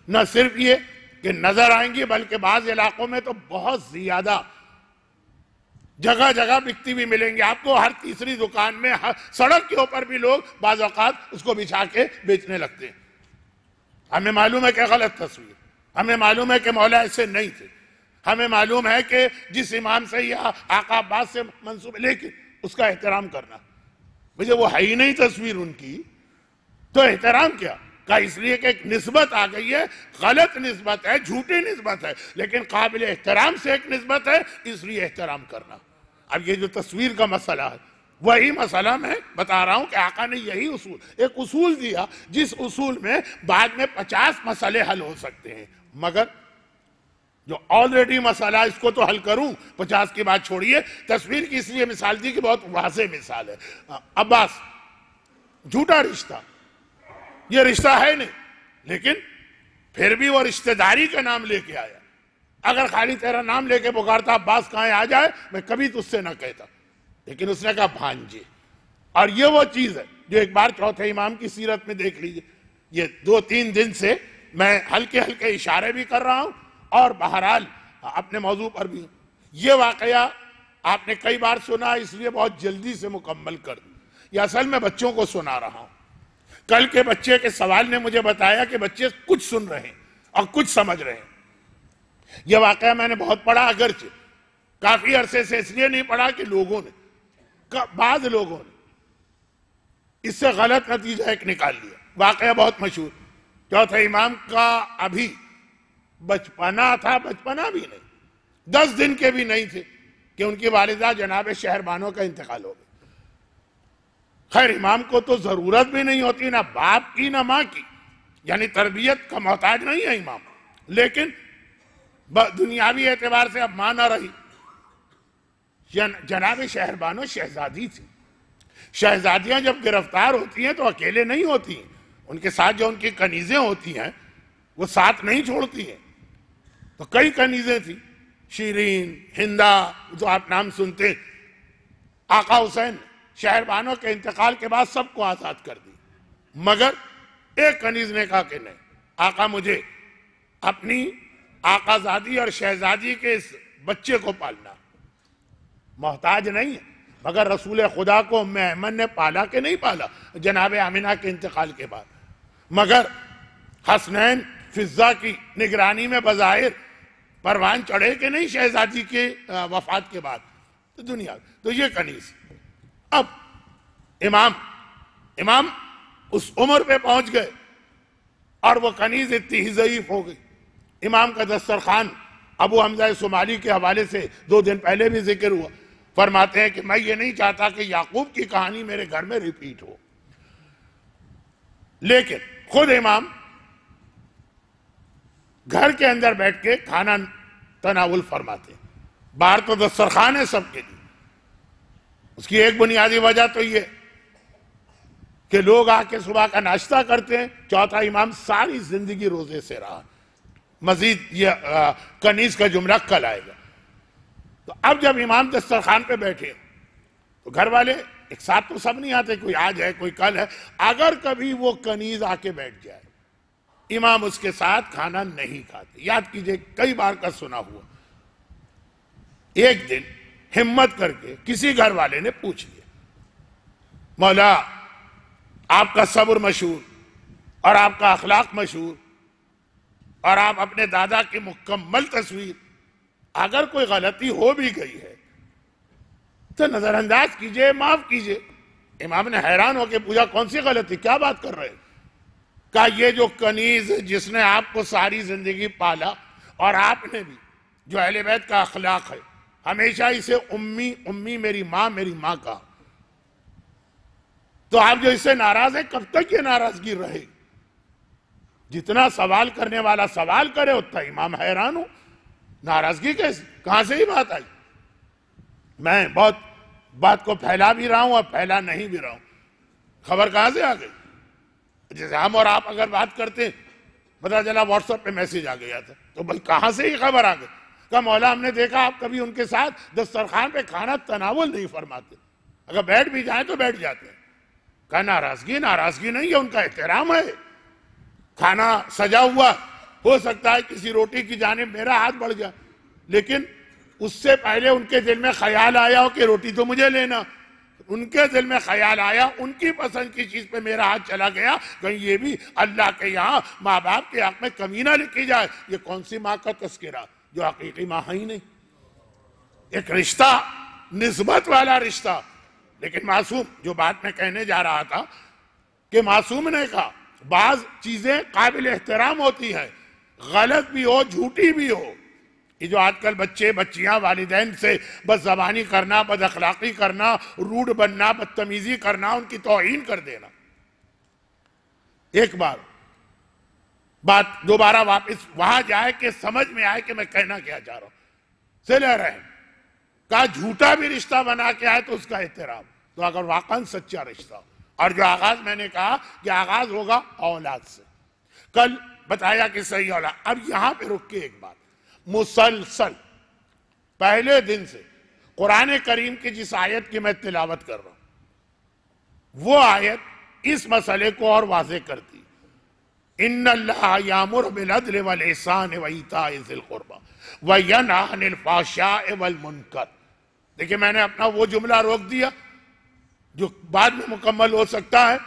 Speaker 1: نہ صرف یہ کہ نظر آئیں گی بلکہ بعض علاقوں میں تو بہت زیادہ جگہ جگہ بکتی بھی ملیں گی آپ کو، ہر تیسری دکان میں، سڑک کے اوپر بھی لوگ بعض اوقات اس کو بچھا کے بیچنے لگتے ہیں۔ ہمیں معلوم ہے کہ غلط تصویر، ہمیں معلوم ہے کہ مولا ایسے نہیں تھے، ہمیں معلوم ہے کہ جس امام سے یا آقا عباس سے منسوب ہے، لیکن اس کا احترام کرنا، مجھے وہ ہے ہی نہیں تصویر ان کی، تو احترام کیا؟ کہ اس لیے کہ ایک نسبت آ گئی ہے، غلط نسبت ہے، جھوٹی نسبت ہے، لیکن قابل احترام سے ایک نسبت ہے، اس لیے احترام کرنا۔ اب یہ جو تصویر کا مسئلہ ہے، وہی مسئلہ میں بتا رہا ہوں کہ آقا نے یہی ایک اصول دیا، جس اصول میں بعد میں 50 مسئلے حل ہو سکتے ہیں، مگر جو آلریڈی مسئلہ اس کو تو حل کروں، 50 کی بات چھوڑیے، تصویر کی اس لیے مثال دی کہ بہت واضح مثال ہے۔ عباس جھوٹا رشتہ، یہ رشتہ ہے نہیں، لیکن پھر بھی وہ رشتہ داری کا نام لے کے آیا۔ اگر خالی تیرا نام لے کے پکارتا عباس کہاں آ جائے، میں کبھی تجھ سے نہ کہتا، لیکن اس نے کہا بھانجے۔ اور یہ وہ چیز ہے جو ایک بار چوتھے امام کی سیرت میں دیکھ لیجئے، یہ 2-3 دن سے میں ہلکے ہلکے اشارے بھی کر رہا ہوں اور بہرحال اپنے موضوع پر بھی ہوں۔ یہ واقعہ آپ نے کئی بار سنا، اس لیے بہت جلدی سے مکمل کر دوں۔ یہ اصل میں بچوں کو سنا رہا ہوں۔ کل کے بچے کے سوال نے مجھے بتایا کہ بچے کچھ سن رہے ہیں اور کچھ سمجھ رہے ہیں۔ یہ واقعہ میں نے بہت پڑھا، اگرچہ کافی عرصے سے اس لیے نہیں پڑھا کہ بعض لوگوں نے اس سے غلط نتیجہ ایک نکال لیا۔ واقعہ بہت مشہور، چوتھے امام کا ابھی بچپنا تھا، بچپنا بھی نہیں، 10 دن کے بھی نہیں تھے کہ ان کی والدہ جناب شہربانو کا انتقال ہو گیا۔ خیر امام کو تو ضرورت بھی نہیں ہوتی نہ باپ کی نہ ماں کی، یعنی تربیت کا محتاج نہیں ہے امام، لیکن دنیاوی اعتبار سے اب ماں نہ رہی۔ جناب شہربانو شہزادی تھی، شہزادیاں جب گرفتار ہوتی ہیں تو اکیلے نہیں ہوتی ہیں، ان کے ساتھ جو ان کی کنیزیں ہوتی ہیں وہ ساتھ نہیں چھوڑتی ہیں۔ تو کئی کنیزیں تھیں، شیرین، ہندا، جو آپ نام سنتے۔ آقا حسین شہربانو کے انتقال کے بعد سب کو آزاد کر دی، مگر ایک کنیز نے کہا کہ نہیں، آقا مجھے اپنی آقا زادی اور شہزادی کے اس بچے کو پالنا، محتاج نہیں ہے، مگر رسول خدا کو ام ایمن نے پالا کہ نہیں پالا جناب آمنہ کے انتقال کے بعد، مگر حسنین فضہ کی نگرانی میں بظاہر پروان چڑھے کہ نہیں شہزادی کے وفات کے بعد، تو دنیا تو یہ کنیز۔ اب امام اس عمر پہ پہنچ گئے اور وہ کنیز اتنی ہی ضعیف ہو گئی۔ امام کا دسترخوان ابو حمزہ سمالی کے حوالے سے 2 دن پہلے بھی ذکر ہوا، فرماتے ہیں کہ میں یہ نہیں چاہتا کہ یعقوب کی کہانی میرے گھر میں ریپیٹ ہو، لیکن خود امام گھر کے اندر بیٹھ کے کھانا تناول فرماتے ہیں، باہر تو دسترخوان ہے سب کے لیے۔ اس کی ایک بنیادی وجہ تو یہ کہ لوگ آ کے صبح کا ناشتہ کرتے ہیں، چوتھا امام ساری زندگی روزے سے رہا، مزید یہ کنیز کا جملہ کل آئے گا۔ تو اب جب امام دسترخوان پہ بیٹھے تو گھر والے ایک ساتھ تو سب نہیں آتے، کوئی آج ہے کوئی کل ہے، اگر کبھی وہ کنیز آ کے بیٹھ جائے امام اس کے ساتھ کھانا نہیں کھاتے۔ یاد کیجئے کئی بار کا سنا ہوا۔ ایک دن ہمت کر کے کسی گھر والے نے پوچھ لیا، مولا آپ کا صبر مشہور اور آپ کا اخلاق مشہور اور آپ اپنے دادا کی مکمل تصویر، اگر کوئی غلطی ہو بھی گئی ہے تو نظر انداز کیجئے، معاف کیجئے۔ امام نے حیران ہو کے پوچھا کون سی غلطی، کیا بات کر رہے ہیں؟ کہا یہ جو کنیز جس نے آپ کو ساری زندگی پالا اور آپ نے بھی، جو اہل بیت کا اخلاق ہے، ہمیشہ اسے امی امی میری ماں کہا، تو آپ جو اس سے ناراض ہیں کب تک یہ ناراضگی رہے؟ جتنا سوال کرنے والا سوال کرے اتنا امام حیران ہو، ناراضگی کیسے، کہاں سے ہی بات آئی؟ میں بہت بات کو پھیلا بھی رہا ہوں اور پھیلا نہیں بھی رہا ہوں، خبر کہاں سے آ گئی؟ جیسے ہم اور آپ اگر بات کرتے پتہ چلا واٹس ایپ پہ میسیج آ گیا تھا، تو بھائی کہاں سے ہی خبر آ گئی؟ کہا مولا ہم نے دیکھا آپ کبھی ان کے ساتھ دسترخوان پہ کھانا تناول نہیں فرماتے، اگر بیٹھ بھی جائیں تو بیٹھ جاتے ہیں۔ کہا ناراضگی نہیں، یہ ان کا احترام ہے۔ کھانا سجا ہوا، ہو سکتا ہے کسی روٹی کی جانب میرا ہاتھ بڑھ جائے، لیکن اس سے پہلے ان کے دل میں خیال آیا ہو کہ روٹی تو مجھے لینا، ان کے دل میں خیال آیا ان کی پسند کی چیز پہ میرا ہاتھ چلا گیا، کہیں یہ بھی اللہ کے یہاں ماں باپ کے حق میں کمی نہ لکھی جائے۔ یہ کون سی ماں کا تذکرہ جو حقیقی ماں ہی نہیں، ایک رشتہ نسبت والا رشتہ۔ لیکن معصوم، جو بات میں کہنے جا رہا تھا کہ معصوم نے کہا بعض چیزیں قابل احترام ہوتی ہیں، غلط بھی ہو جھوٹی بھی ہو۔ یہ جو آج کل بچے بچیاں والدین سے بد زبانی کرنا، بد اخلاقی کرنا، روڈ بننا، بدتمیزی کرنا، ان کی توہین کر دینا، ایک بار بات دوبارہ واپس وہاں جائے کہ سمجھ میں آئے کہ میں کہنا کیا چاہ رہا ہوں۔ صلہ رحم کہا جھوٹا بھی رشتہ بنا کے آئے تو اس کا احترام، تو اگر واقعاً سچا رشتہ، اور جو آغاز میں نے کہا کہ آغاز ہوگا اولاد سے، کل بتایا کہ صحیح اولاد۔ اب یہاں پہ رک کے ایک بات، مسلسل پہلے دن سے قرآن کریم کی جس آیت کی میں تلاوت کر رہا ہوں وہ آیت اس مسئلے کو اور واضح کرتی، ان اللہ یامر بالعدل والاحسان وایتاء ذی القربی وینہی عن الفحشاء والمنکر۔ دیکھیں میں نے اپنا وہ جملہ روک دیا جو بعد میں مکمل ہو سکتا ہے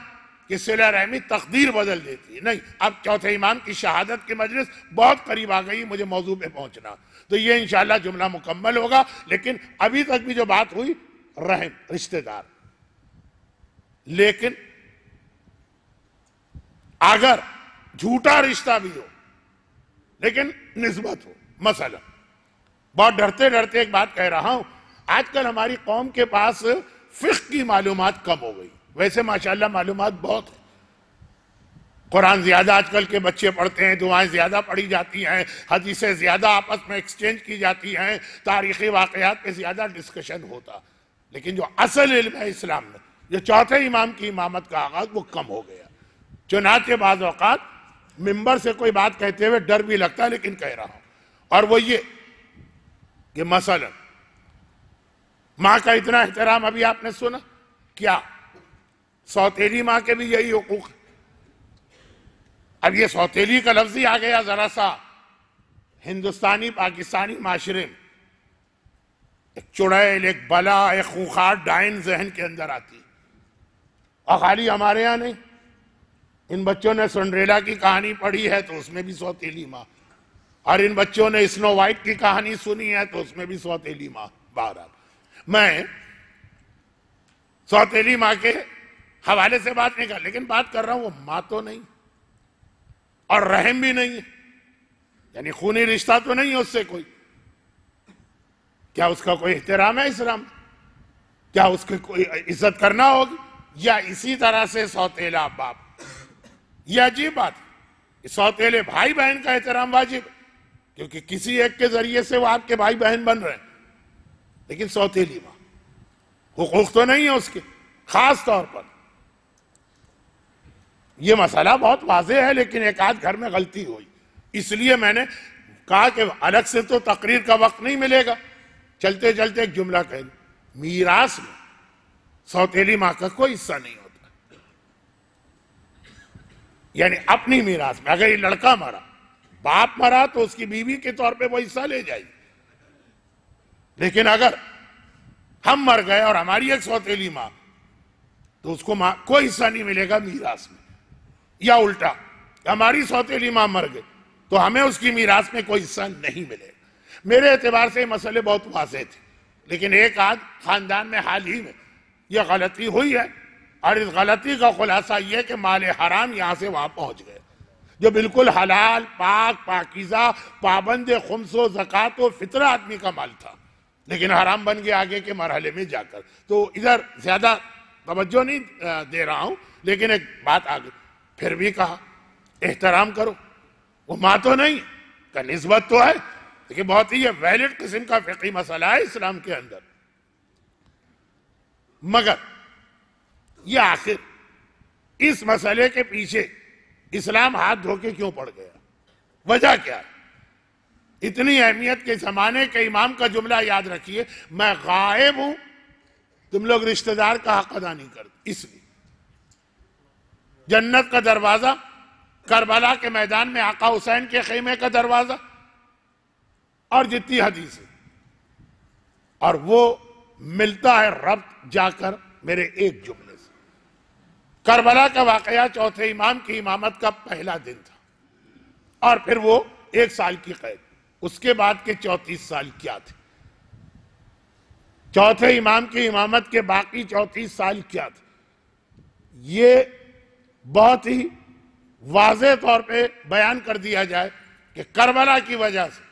Speaker 1: کہ صلہ رحمی تقدیر بدل دیتی ہے، نہیں، اب چوتھے امام کی شہادت کی مجلس بہت قریب آ گئی، مجھے موضوع پہ پہنچنا، تو یہ انشاءاللہ جملہ مکمل ہوگا۔ لیکن ابھی تک بھی جو بات ہوئی رحم، رشتہ دار، لیکن اگر جھوٹا رشتہ بھی ہو لیکن نسبت ہو، مثلا بہت ڈرتے ڈرتے ایک بات کہہ رہا ہوں، آج کل ہماری قوم کے پاس فقہ کی معلومات کم ہو گئی، ویسے ماشاءاللہ معلومات بہت ہیں، قرآن زیادہ آج کل کے بچے پڑھتے ہیں، دعائیں زیادہ پڑھی جاتی ہیں، حدیثیں زیادہ آپس میں ایکسچینج کی جاتی ہیں، تاریخی واقعات پہ زیادہ ڈسکشن ہوتا، لیکن جو اصل علم ہے اسلام میں، جو چوتھے امام کی امامت کا آغاز، وہ کم ہو گیا۔ چنانچہ بعض اوقات ممبر سے کوئی بات کہتے ہوئے ڈر بھی لگتا ہے، لیکن کہہ رہا ہوں، اور وہ یہ کہ مثلا ماں کا اتنا احترام ابھی آپ نے سنا، کیا سوتیلی ماں کے بھی یہی حقوق؟ اب یہ سوتیلی کا لفظ ہی آ گیا، ذرا سا ہندوستانی پاکستانی معاشرے میں ایک چڑیل، ایک بلا، ایک خونخوار ڈائن ذہن کے اندر آتی، اور خالی ہمارے ہاں نہیں، ان بچوں نے سنڈریلا کی کہانی پڑھی ہے تو اس میں بھی سوتیلی ماں، اور ان بچوں نے اسنو وائٹ کی کہانی سنی ہے تو اس میں بھی سوتیلی ماں۔ بہرحال میں سوتیلی ماں کے حوالے سے بات نہیں کر، لیکن بات کر رہا ہوں وہ ماں تو نہیں اور رحم بھی نہیں ہے، یعنی خونی رشتہ تو نہیں ہے اس سے کوئی، کیا اس کا کوئی احترام ہے اسلام؟ کیا اس کی کوئی عزت کرنا ہوگی؟ یا اسی طرح سے سوتیلا باپ، یہ عجیب بات ہے، سوتیلے بھائی بہن کا احترام واجب ہے کیونکہ کسی ایک کے ذریعے سے وہ آپ کے بھائی بہن بن رہے ہیں، لیکن سوتیلی ماں حقوق تو نہیں ہے اس کے، خاص طور پر یہ مسئلہ بہت واضح ہے، لیکن ایک آدھ گھر میں غلطی ہوئی، اس لیے میں نے کہا کہ الگ سے تو تقریر کا وقت نہیں ملے گا، چلتے چلتے ایک جملہ کہہ دوں، میراث میں سوتیلی ماں کا کوئی حصہ نہیں ہوتا، یعنی اپنی میراث میں اگر یہ لڑکا مرا، باپ مرا تو اس کی بیوی کے طور پہ وہ حصہ لے جائے، لیکن اگر ہم مر گئے اور ہماری ایک سوتیلی ماں، تو اس کو کوئی حصہ نہیں ملے گا میراث میں، یا الٹا ہماری سوتیلی ماں مر گئی تو ہمیں اس کی میراث میں کوئی حصہ نہیں ملے گا۔ میرے اعتبار سے یہ مسئلے بہت واضح تھے، لیکن ایک آدھ خاندان میں حال ہی میں یہ غلطی ہوئی ہے، اور اس غلطی کا خلاصہ یہ کہ مال حرام یہاں سے وہاں پہنچ گئے، جو بالکل حلال پاک پاکیزہ پابند خمس و زکوٰۃ و فطرہ آدمی کا مال تھا، لیکن حرام بن گیا آگے کے مرحلے میں جا کر۔ تو ادھر زیادہ توجہ نہیں دے رہا ہوں، لیکن ایک بات آگے پھر بھی کہا احترام کرو، وہ ماں تو نہیں کا نسبت تو ہے، لیکن بہت ہی یہ ویلڈ قسم کا فقہی مسئلہ ہے اسلام کے اندر۔ مگر یہ آخر اس مسئلے کے پیچھے اسلام ہاتھ دھو کے کیوں پڑ گیا؟ وجہ کیا ہے؟ اتنی اہمیت کے زمانے کے امام کا جملہ یاد رکھیے، میں غائب ہوں، تم لوگ رشتہ دار کا حق ادا نہیں کرتے، اس لیے جنت کا دروازہ کربلا کے میدان میں آقا حسین کے خیمے کا دروازہ، اور جتنی حدیث ہے، اور وہ ملتا ہے ربط جا کر میرے ایک جملے سے۔ کربلا کا واقعہ چوتھے امام کی امامت کا پہلا دن تھا، اور پھر وہ 1 سال کی قید، اس کے بعد کے 34 سال کیا تھے؟ چوتھے امام کی امامت کے باقی 34 سال کیا تھے؟ یہ بہت ہی واضح طور پہ بیان کر دیا جائے کہ کربلا کی وجہ سے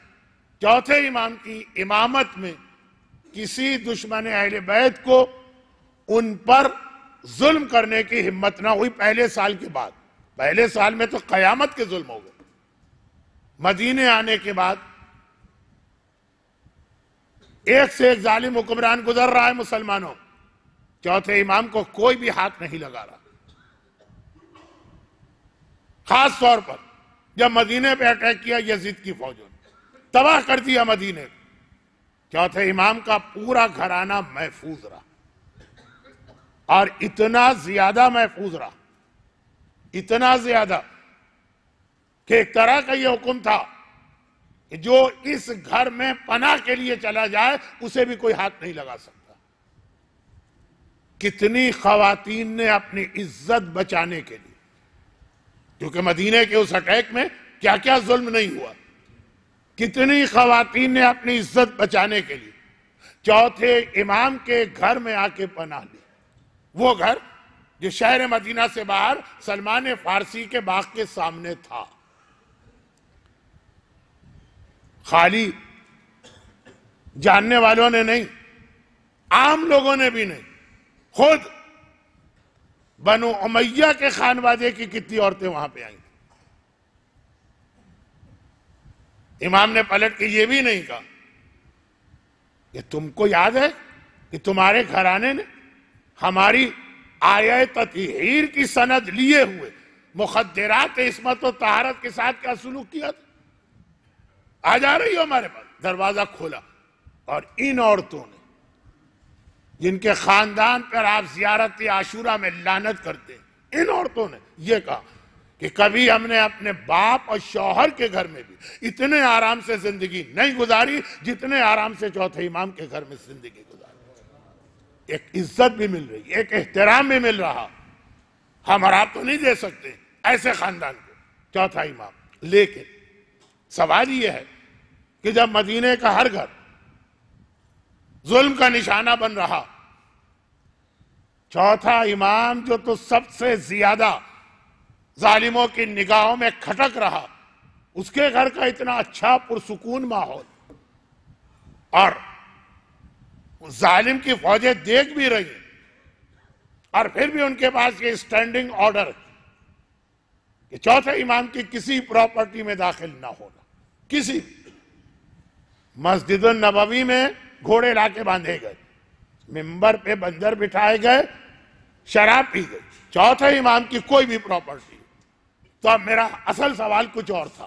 Speaker 1: چوتھے امام کی امامت میں کسی دشمن اہل بیت کو ان پر ظلم کرنے کی ہمت نہ ہوئی پہلے سال کے بعد۔ پہلے سال میں تو قیامت کے ظلم ہو گئے، مدینے آنے کے بعد ایک سے ایک ظالم حکمران گزر رہا ہے مسلمانوں، چوتھے امام کو کوئی بھی ہاتھ نہیں لگا رہا۔ خاص طور پر جب مدینے پہ اٹیک کیا یزید کی فوجوں نے، تباہ کر دیا مدینے کو، چوتھے امام کا پورا گھرانہ محفوظ رہا، اور اتنا زیادہ محفوظ رہا، اتنا زیادہ کہ ایک طرح کا یہ حکم تھا کہ جو اس گھر میں پناہ کے لیے چلا جائے اسے بھی کوئی ہاتھ نہیں لگا سکتا۔ کتنی خواتین نے اپنی عزت بچانے کے لیے، کیونکہ مدینے کے اس اٹیک میں کیا کیا ظلم نہیں ہوا، کتنی خواتین نے اپنی عزت بچانے کے لیے چوتھے امام کے گھر میں آ کے پناہ لی۔ وہ گھر جو شہر مدینہ سے باہر سلمان فارسی کے باغ کے سامنے تھا، خالی جاننے والوں نے نہیں، عام لوگوں نے بھی نہیں، خود بنو امیہ کے خانوادے کی کتنی عورتیں وہاں پہ آئیں۔ امام نے پلٹ کے یہ بھی نہیں کہا کہ تم کو یاد ہے کہ تمہارے گھرانے نے ہماری آیہ تطہیر کی سند لیے ہوئے مخدرات عصمت و طہارت کے ساتھ کیا سلوک کیا تھا؟ آ جا رہی ہو ہمارے پاس، دروازہ کھولا، اور ان عورتوں نے جن کے خاندان پر آپ زیارت عاشورہ میں لعنت کرتے ہیں، ان عورتوں نے یہ کہا کہ کبھی ہم نے اپنے باپ اور شوہر کے گھر میں بھی اتنے آرام سے زندگی نہیں گزاری جتنے آرام سے چوتھے امام کے گھر میں زندگی گزاری۔ ایک عزت بھی مل رہی، ایک احترام بھی مل رہا۔ ہم اور آپ تو نہیں دے سکتے ایسے خاندان کو چوتھا امام، لیکن سوال یہ ہے کہ جب مدینے کا ہر گھر ظلم کا نشانہ بن رہا، چوتھا امام جو تو سب سے زیادہ ظالموں کی نگاہوں میں کھٹک رہا، اس کے گھر کا اتنا اچھا پرسکون ماحول، اور ظالم کی فوجیں دیکھ بھی رہی ہیں، اور پھر بھی ان کے پاس یہ اسٹینڈنگ آرڈر کہ چوتھے امام کی کسی پراپرٹی میں داخل نہ ہونا، کسی مسجد النبوی میں گھوڑے لا کے باندھے گئے، ممبر پہ بندر بٹھائے گئے، شراب پی گئی، چوتھے امام کی کوئی بھی پراپرٹی۔ تو اب میرا اصل سوال کچھ اور تھا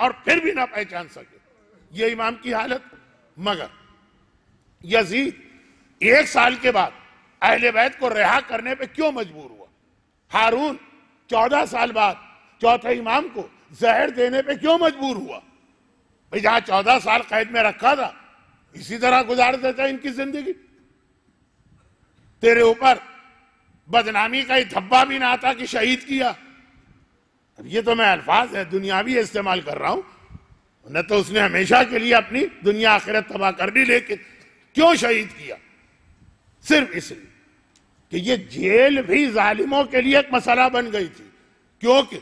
Speaker 1: اور پھر بھی نہ پہچان سکے. یہ امام کی حالت. مگر یزید 1 سال کے بعد اہل بیت کو رہا کرنے پہ کیوں مجبور ہوا؟ ہارون 14 سال بعد چوتھے امام کو زہر دینے پہ کیوں مجبور ہوا؟ بھئی جہاں 14 سال قید میں رکھا تھا اسی طرح گزار دیتا ان کی زندگی. تیرے اوپر بدنامی کا ہی دھبا بھی نہ آتا کہ شہید کیا. اب یہ تو میں الفاظ ہے دنیاوی استعمال کر رہا ہوں، نہ تو اس نے ہمیشہ کے لیے اپنی دنیا آخرت تباہ کر دی، لیکن کیوں شہید کیا؟ صرف اس لیے کہ یہ جیل بھی ظالموں کے لیے ایک مسئلہ بن گئی تھی، کیونکہ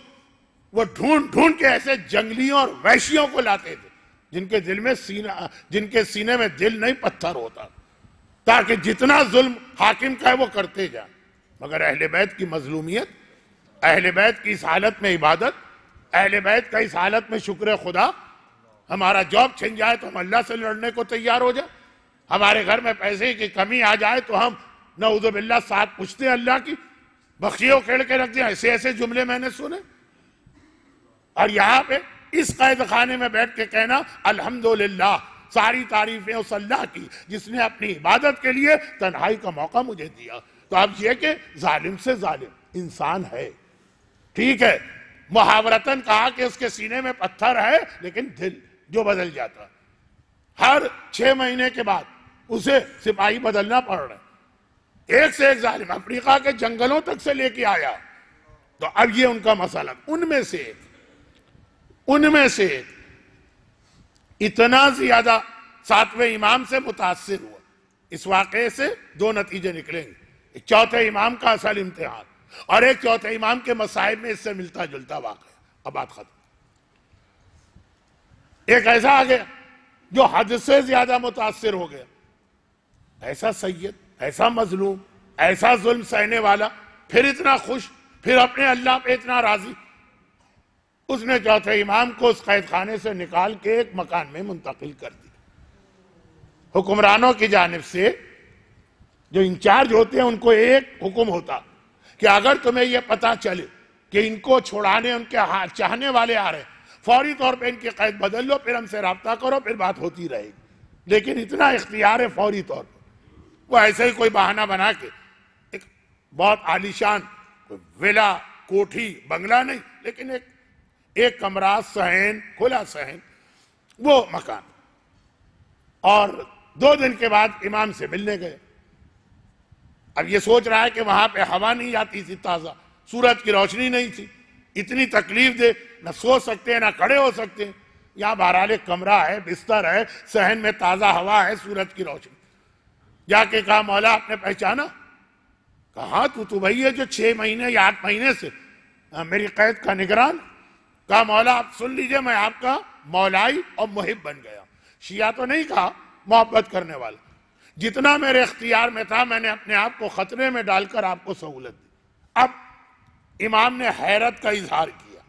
Speaker 1: وہ ڈھونڈ ڈھونڈ کے ایسے جنگلیوں اور وحشیوں کو لاتے تھے جن کے سینے میں دل نہیں پتھر ہوتا، تاکہ جتنا ظلم حاکم کا ہے وہ کرتے جائیں. مگر اہل بیت کی مظلومیت، اہل بیت کی اس حالت میں عبادت، اہل بیت کا اس حالت میں شکر خدا. ہمارا جاب چھن جائے تو ہم اللہ سے لڑنے کو تیار ہو جائیں، ہمارے گھر میں پیسے کی کمی آ جائے تو ہم نعوذ باللہ ساتھ پوچھتے ہیں اللہ کی، بخشیو کھیڑ کے رکھ دیں. ایسے ایسے جملے میں نے سنے. اور یہاں پہ اس قید خانے میں بیٹھ کے کہنا الحمدللہ، ساری تعریفیں اس اللہ کی جس نے اپنی عبادت کے لیے تنہائی کا موقع مجھے دیا. تو اب یہ کہ ظالم سے ظالم انسان ہے، ٹھیک ہے، محاورتاً کہا کہ اس کے سینے میں پتھر ہے، لیکن دل جو بدل جاتا. ہر 6 مہینے کے بعد اسے سپاہی بدلنا پڑ رہا ہے. ایک سے ایک ظالم افریقہ کے جنگلوں تک سے لے کے آیا. تو اب یہ ان کا مسئلہ. ان میں سے ایک اتنا زیادہ 7ویں امام سے متاثر ہوا. اس واقعے سے 2 نتیجے نکلیں گے. ایک چوتھے امام کا اصل امتحان اور ایک چوتھے امام کے مصائب میں اس سے ملتا جلتا واقعہ. اب بات ختم. ایک ایسا آ گیا جو حد سے زیادہ متاثر ہو گیا، ایسا سید، ایسا مظلوم، ایسا ظلم سہنے والا، پھر اتنا خوش، پھر اپنے اللہ پہ اتنا راضی. اس نے چوتھے امام کو اس قید خانے سے نکال کے ایک مکان میں منتقل کر دی. حکمرانوں کی جانب سے جو انچارج ہوتے ہیں ان کو ایک حکم ہوتا کہ اگر تمہیں یہ پتا چلے کہ ان کو چھوڑانے ان کے چاہنے والے آ رہے ہیں، فوری طور پہ ان کی قید بدل لو، پھر ہم سے رابطہ کرو، پھر بات ہوتی رہے گی. لیکن اتنا اختیار ہے فوری طور پر. وہ ایسے ہی کوئی بہانہ بنا کے ایک بہت عالیشان ولا، کوٹھی، بنگلہ نہیں، لیکن ایک کمرہ، صحن، کھلا صحن، وہ مکان. اور 2 دن کے بعد امام سے ملنے گئے. اب یہ سوچ رہا ہے کہ وہاں پہ ہوا نہیں آتی تھی تازہ، سورج کی روشنی نہیں تھی، اتنی تکلیف دے، نہ سو سکتے ہیں نہ کھڑے ہو سکتے ہیں. یہاں بہرحال ایک کمرہ ہے، بستر ہے، صحن میں تازہ ہوا ہے، سورج کی روشنی. جا کے کہا مولا آپ نے پہچانا؟ کہا تو بھائی ہے جو 6 مہینے یا 8 مہینے سے میری قید کا نگران. کہا مولا آپ سن لیجئے، میں آپ کا مولائی اور محب بن گیا. شیعہ تو نہیں کہا، محبت کرنے والا. جتنا میرے اختیار میں تھا میں نے اپنے آپ کو خطرے میں ڈال کر آپ کو سہولت دی. اب امام نے حیرت کا اظہار کیا.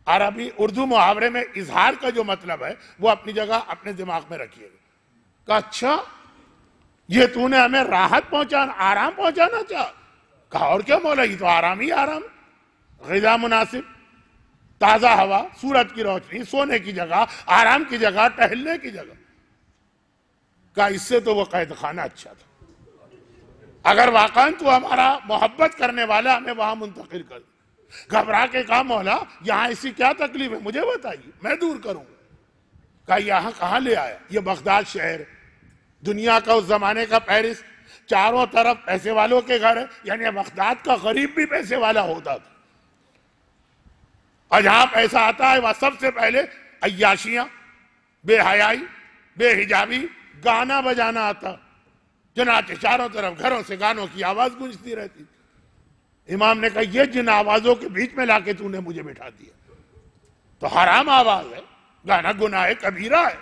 Speaker 1: عربی اردو محاورے میں اظہار کا جو مطلب ہے وہ اپنی جگہ اپنے دماغ میں رکھیے گا. کہا اچھا یہ تو نے ہمیں راحت پہنچانا، آرام پہنچانا چاہا؟ کہا اور کیا مولا، یہ تو آرام ہی آرام، غذا مناسب، تازہ ہوا، سورج کی روشنی، سونے کی جگہ، آرام کی جگہ، ٹہلنے کی جگہ. کہا اس سے تو وہ قید خانہ اچھا تھا. اگر واقعاً تو ہمارا محبت کرنے والا ہمیں وہاں منتقل کر. گھبرا کے کہا مولا یہاں ایسی کیا تکلیف ہے مجھے بتائیے، میں دور کروں گا. کہا یہاں کہاں لے آیا؟ یہ بغداد شہر، دنیا کا اس زمانے کا پیرس، چاروں طرف پیسے والوں کے گھر ہے. یعنی بغداد کا غریب بھی پیسے والا ہوتا تھا. اور جہاں پیسہ آتا ہے وہاں سب سے پہلے عیاشیاں، بے حیائی، بے حجابی، گانا بجانا آتا. چنانچہ چاروں طرف گھروں سے گانوں کی آواز گونجتی رہتی. امام نے کہا یہ جن آوازوں کے بیچ میں لا کے تو نے مجھے بٹھا دیا، تو حرام آواز ہے، گانا گناہ کبیرہ ہے.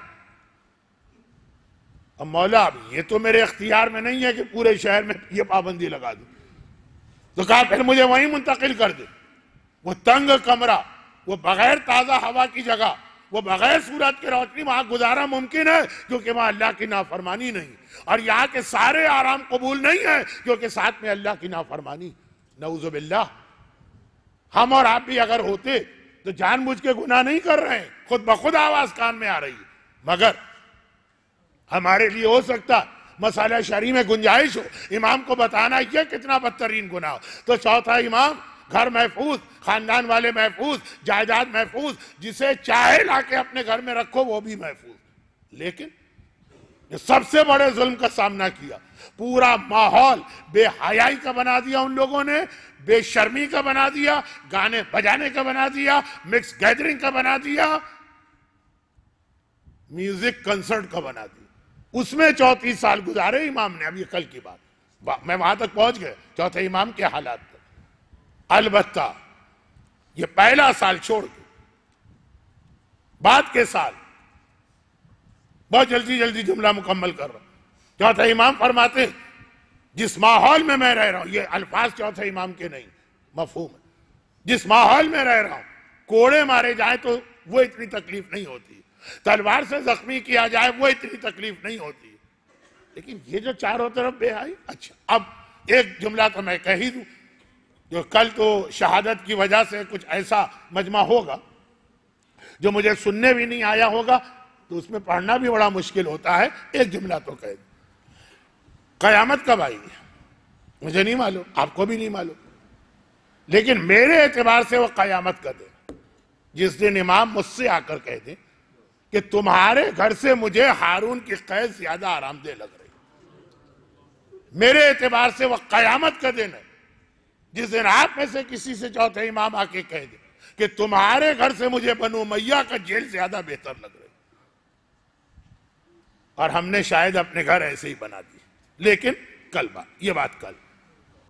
Speaker 1: اب مولا اب یہ تو میرے اختیار میں نہیں ہے کہ پورے شہر میں یہ پابندی لگا دوں. تو کہا پھر مجھے وہیں منتقل کر دے. وہ تنگ کمرہ، وہ بغیر تازہ ہوا کی جگہ، وہ بغیر سورج کی روشنی، وہاں گزارا ممکن ہے کیونکہ وہاں اللہ کی نافرمانی نہیں. اور یہاں کے سارے آرام قبول نہیں ہے کیونکہ ساتھ میں اللہ کی نافرمانی. نعوذ باللہ. ہم اور آپ بھی اگر ہوتے تو جان بوجھ کے گناہ نہیں کر رہے ہیں، خود بخود آواز کان میں آ رہی ہے، مگر ہمارے لیے ہو سکتا مسئلہ شرعی میں گنجائش ہو، امام کو بتانا یہ کتنا بدترین گناہ ہو، تو چوتھا امام گھر محفوظ، خاندان والے محفوظ، جائیداد محفوظ، جسے چاہے لا کے اپنے گھر میں رکھو وہ بھی محفوظ۔ لیکن یہ سب سے بڑے ظلم کا سامنا کیا، پورا ماحول بے حیائی کا بنا دیا ان لوگوں نے، بے شرمی کا بنا دیا، گانے بجانے کا بنا دیا، مکس گیدرنگ کا بنا دیا، میوزک کنسرٹ کا بنا دیا۔ اس میں 34 سال گزارے امام نے، اب یہ کل کی بات، میں وہاں تک پہنچ گیا چوتھے امام کے حالات پر۔ البتہ یہ پہلا سال چھوڑ کے بعد کے سال، بہت جلدی جملہ مکمل کر رہا ہوں، چوتھا امام فرماتے ہیں جس ماحول میں میں رہ رہا ہوں، یہ الفاظ چوتھے امام کے نہیں، مفہوم ہے، جس ماحول میں رہ رہا ہوں کوڑے مارے جائیں تو وہ اتنی تکلیف نہیں ہوتی، تلوار سے زخمی کیا جائے وہ اتنی تکلیف نہیں ہوتی، لیکن یہ جو چاروں طرف بے حیائی۔ اچھا اب ایک جملہ تو میں کہہ ہی دوں، جو کل تو شہادت کی وجہ سے کچھ ایسا مجمع ہوگا جو مجھے سننے بھی نہیں آیا ہوگا تو اس میں پڑھنا بھی بڑا مشکل ہوتا ہے، ایک جملہ تو کہہ دوں۔ قیامت کب آئی ہے مجھے نہیں معلوم، آپ کو بھی نہیں معلوم، لیکن میرے اعتبار سے وہ قیامت کا دن، جس دن امام مجھ سے آ کر کہہ دیں کہ تمہارے گھر سے مجھے ہارون کی قید زیادہ آرام دہ لگ رہی، میرے اعتبار سے وہ قیامت کا دن ہے جس دن آپ میں سے کسی سے چوتھے امام آ کے کہہ دے کہ تمہارے گھر سے مجھے بنو امیہ کا جیل زیادہ بہتر لگ رہی، اور ہم نے شاید اپنے گھر ایسے ہی بنا دی، لیکن یہ بات کل۔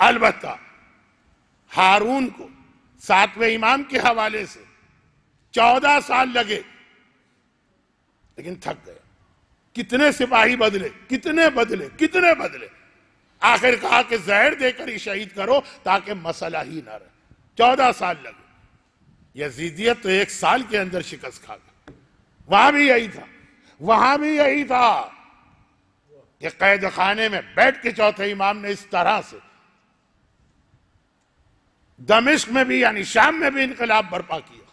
Speaker 1: البتہ ہارون کو 7ویں امام کے حوالے سے 14 سال لگے، لیکن تھک گئے، کتنے سپاہی بدلے، کتنے بدلے، آخر کہا کہ زہر دے کر ہی شہید کرو تاکہ مسئلہ ہی نہ رہے، 14 سال لگے۔ یزیدیت تو 1 سال کے اندر شکست کھا گئی، وہاں بھی یہی تھا کہ قید خانے میں بیٹھ کے چوتھے امام نے اس طرح سے دمشق میں بھی یعنی شام میں بھی انقلاب برپا کیا،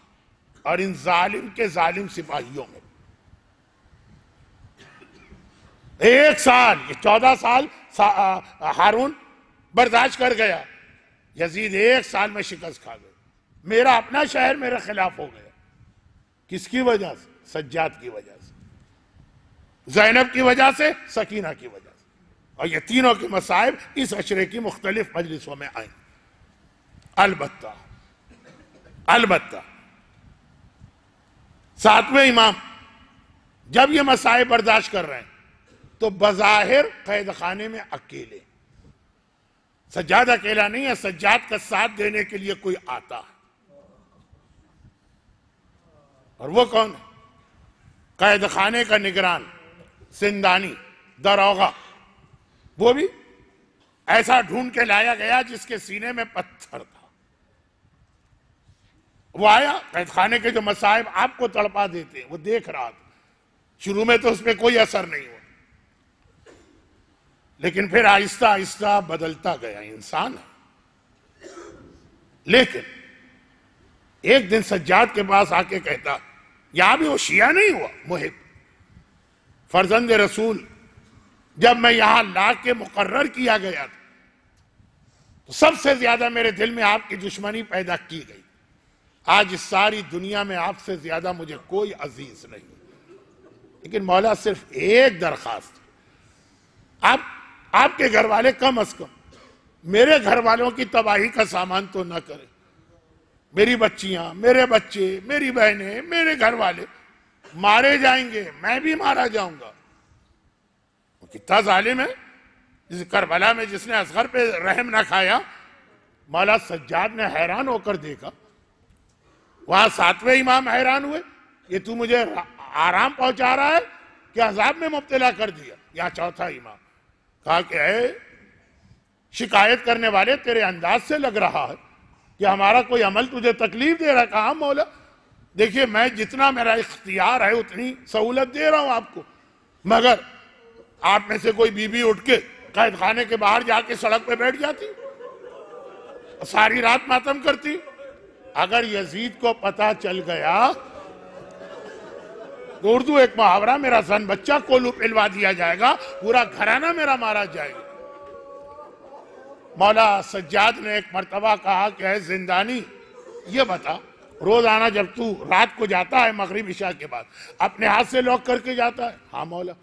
Speaker 1: اور ان ظالم کے ظالم سپاہیوں میں 1 سال، یہ 14 سال ہارون برداشت کر گیا، یزید 1 سال میں شکست کھا گئے، میرا اپنا شہر میرے خلاف ہو گیا، کس کی وجہ سے؟ سجاد کی وجہ سے، زینب کی وجہ سے، سکینہ کی وجہ سے، اور یہ تینوں کے مصائب اس عشرے کی مختلف مجلسوں میں آئیں۔ البتہ 7ویں امام جب یہ مصائب برداشت کر رہے ہیں تو بظاہر قید خانے میں اکیلے، سجاد اکیلا نہیں ہے، سجاد کا ساتھ دینے کے لیے کوئی آتا ہے، اور وہ کون ہے؟ قید خانے کا نگران، زندانی، داروغہ، وہ بھی ایسا ڈھونڈ کے لایا گیا جس کے سینے میں پتھر تھا، وہ آیا، قید خانے کے جو مصائب آپ کو تڑپا دیتے ہیں وہ دیکھ رہا تھا، شروع میں تو اس پہ کوئی اثر نہیں ہوا، لیکن پھر آہستہ آہستہ بدلتا گیا، انسان ہے۔ لیکن ایک دن سجاد کے پاس آ کے کہتا، یہاں بھی وہ شیعہ نہیں ہوا، محب، فرزند رسول، جب میں یہاں لا کے مقرر کیا گیا تھا تو سب سے زیادہ میرے دل میں آپ کی دشمنی پیدا کی گئی، آج اس ساری دنیا میں آپ سے زیادہ مجھے کوئی عزیز نہیں، لیکن مولا صرف ایک درخواست، آپ کے گھر والے کم از کم میرے گھر والوں کی تباہی کا سامان تو نہ کریں، میری بچیاں، میرے بچے، میری بہنیں، میرے گھر والے مارے جائیں گے، میں بھی مارا جاؤں گا۔ وہ کتنا ظالم ہے، جس کربلا میں جس نے اصغر پہ رحم نہ کھایا، مولا سجاد نے حیران ہو کر دیکھا، وہاں 7ویں امام حیران ہوئے، یہ تو مجھے آرام پہنچا رہا ہے کہ عذاب میں مبتلا کر دیا؟ یا چوتھا امام کہا کہ اے شکایت کرنے والے، تیرے انداز سے لگ رہا ہے کہ ہمارا کوئی عمل تجھے تکلیف دے رہا ہے۔ کہا مولا دیکھیے میں جتنا میرا اختیار ہے اتنی سہولت دے رہا ہوں آپ کو، مگر آپ میں سے کوئی بی بی اٹھ کے قید خانے کے باہر جا کے سڑک پہ بیٹھ جاتی، ساری رات ماتم کرتی، اگر یزید کو پتا چل گیا، اردو ایک محاورہ، میرا زن بچہ کولو پلوا دیا جائے گا، پورا گھرانہ میرا مارا جائے گا۔ مولا سجاد نے ایک مرتبہ کہا کہ اے زندانی، یہ بتا روزانہ جب تو رات کو جاتا ہے مغرب عشاء کے بعد اپنے ہاتھ سے لاک کر کے جاتا ہے؟ ہاں مولا۔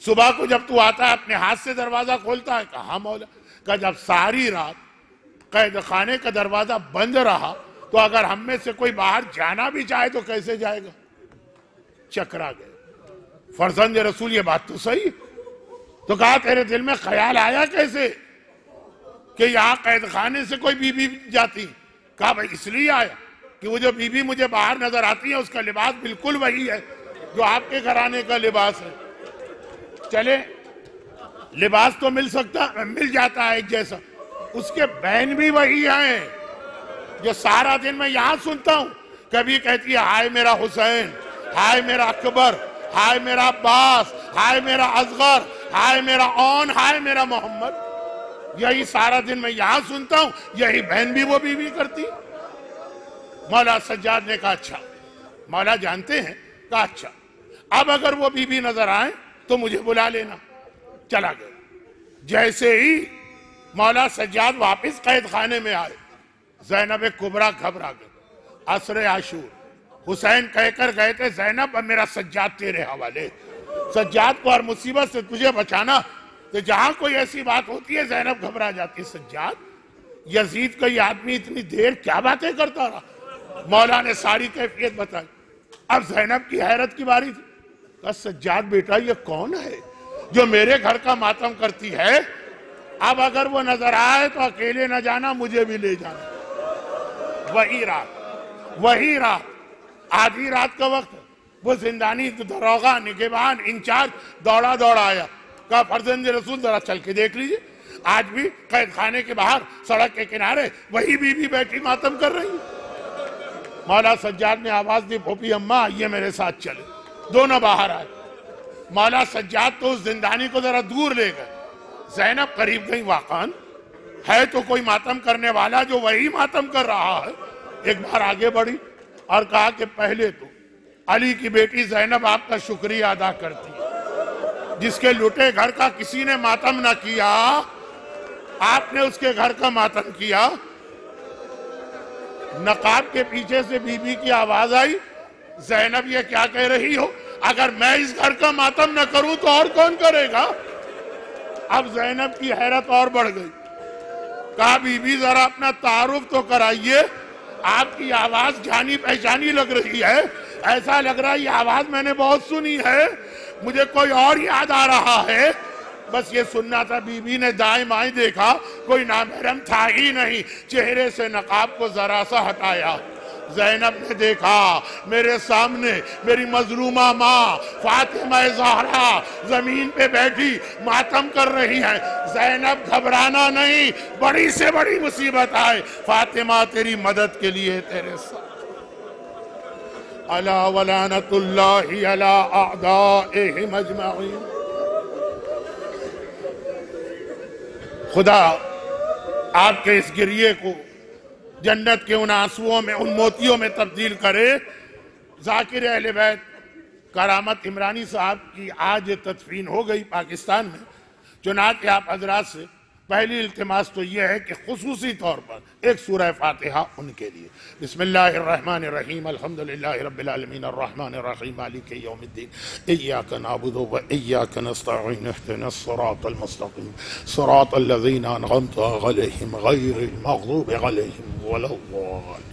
Speaker 1: صبح کو جب تو آتا ہے اپنے ہاتھ سے دروازہ کھولتا ہے؟ کہا ہاں مولا۔ کہ جب ساری رات قید خانے کا دروازہ بند رہا تو اگر ہم میں سے کوئی باہر جانا بھی چاہے تو کیسے جائے گا؟ چکرا گئے۔ فرزند رسول یہ بات تو صحیح۔ تو کہا تیرے دل میں خیال آیا کیسے کہ یہاں قید خانے سے کوئی بی بی جاتی؟ کہا بھائی اس لیے آیا کہ وہ جو بی بی مجھے باہر نظر آتی ہے اس کا لباس بالکل وہی ہے جو آپ کے گھرانے کا لباس ہے۔ چلے لباس تو مل جاتا ہے ایک جیسا، اس کے بہن بھی وہی ہیں جو سارا دن میں یہاں سنتا ہوں۔ کبھی کہتی ہے ہائے میرا حسین، ہائے میرا اکبر، ہائے میرا عباس، ہائے میرا اصغر، ہائے میرا اون، ہائے میرا محمد۔ یہی سارا دن میں یہاں سنتا ہوں، یہی بہن بھی وہ بیوی کرتی۔ مولا سجاد نے کہا اچھا، مولا جانتے ہیں؟ کہا اچھا، اب اگر وہ بیوی نظر آئیں تو مجھے بلا لینا۔ چلا گیا۔ جیسے ہی مولا سجاد واپس قید خانے میں آئے، زینب کبریٰ گھبرا گئے۔ عصر عاشور حسین کہہ کر گئے تھے زینب اب میرا سجاد تیرے حوالے، سجاد کو ہر مصیبت سے تجھے بچانا۔ تو جہاں کوئی ایسی بات ہوتی ہے زینب گھبرا جاتی ہے۔ سجاد، یزید کا یہ آدمی اتنی دیر کیا باتیں کرتا رہا؟ مولا نے ساری کیفیت بتائی۔ اب زینب کی حیرت کی باری تھی۔ کہا سجاد بیٹا یہ کون ہے جو میرے گھر کا ماتم کرتی ہے؟ اب اگر وہ نظر آئے تو اکیلے نہ جانا، مجھے بھی لے جانا۔ وہی رات آدھی رات کا وقت وہ زندانی داروغہ نگہبان انچارج دوڑا آیا۔ کہا فرزند رسول ذرا چل کے دیکھ لیجئے، آج بھی قید خانے کے باہر سڑک کے کنارے وہی بی بی بیٹھی ماتم کر رہی ہے۔ مولا سجاد نے آواز دی پھوپھی اماں آئیے میرے ساتھ چلے۔ دونوں باہر آئے۔ مولا سجاد تو اس زندانی کو ذرا دور لے گئے۔ زینب قریب گئی، واقعاً ہے تو کوئی ماتم کرنے والا جو وہی ماتم کر رہا ہے۔ ایک بار آگے بڑھی اور کہا کہ پہلے تو علی کی بیٹی زینب آپ کا شکریہ ادا کرتی ہے، جس کے لٹے گھر کا کسی نے ماتم نہ کیا، آپ نے اس کے گھر کا ماتم کیا۔ نقاب کے پیچھے سے بی بی کی آواز آئی، زینب یہ کیا کہہ رہی ہو؟ اگر میں اس گھر کا ماتم نہ کروں تو اور کون کرے گا؟ اب زینب کی حیرت اور بڑھ گئی۔ کہا بی بی ذرا اپنا تعارف تو کرائیے، آپ کی آواز جانی پہچانی لگ رہی ہے، ایسا لگ رہا ہے یہ آواز میں نے بہت سنی ہے، مجھے کوئی اور یاد آ رہا ہے۔ بس یہ سننا تھا۔ بی بی نے دائیں بائیں دیکھا، کوئی نامحرم تھا ہی نہیں۔ چہرے سے نقاب کو ذرا سا ہٹایا۔ زینب نے دیکھا میرے سامنے میری مظلومہ ماں فاطمہ زہرا زمین پہ بیٹھی ماتم کر رہی ہے۔ زینب گھبرانا نہیں، بڑی سے بڑی مصیبت آئے فاطمہ تیری مدد کے لیے تیرے ساتھ۔ الا ولعنۃ اللہ علی اعدائہم اجمعین۔ خدا آپ کے اس گریے کو جنت کے ان آنسوؤں میں، ان موتیوں میں تبدیل کرے۔ ذاکر اہل بیت کرامت عمرانی صاحب کی آج تدفین ہو گئی پاکستان میں، چنانچہ آپ حضرات سے پہلی التماس تو یہ ہے کہ خصوصی طور پر ایک سورہ فاتحہ ان کے لیے۔ بسم اللہ الرحمن الرحیم، الحمدللہ رب العالمین الرحمن الرحیم مالک یوم الدین، ایاک نعبد و ایاک نستعین، اہدنا الصراط المستقیم صراط الذین انعمت علیہم غیر المغضوب علیہم ولا الضالین۔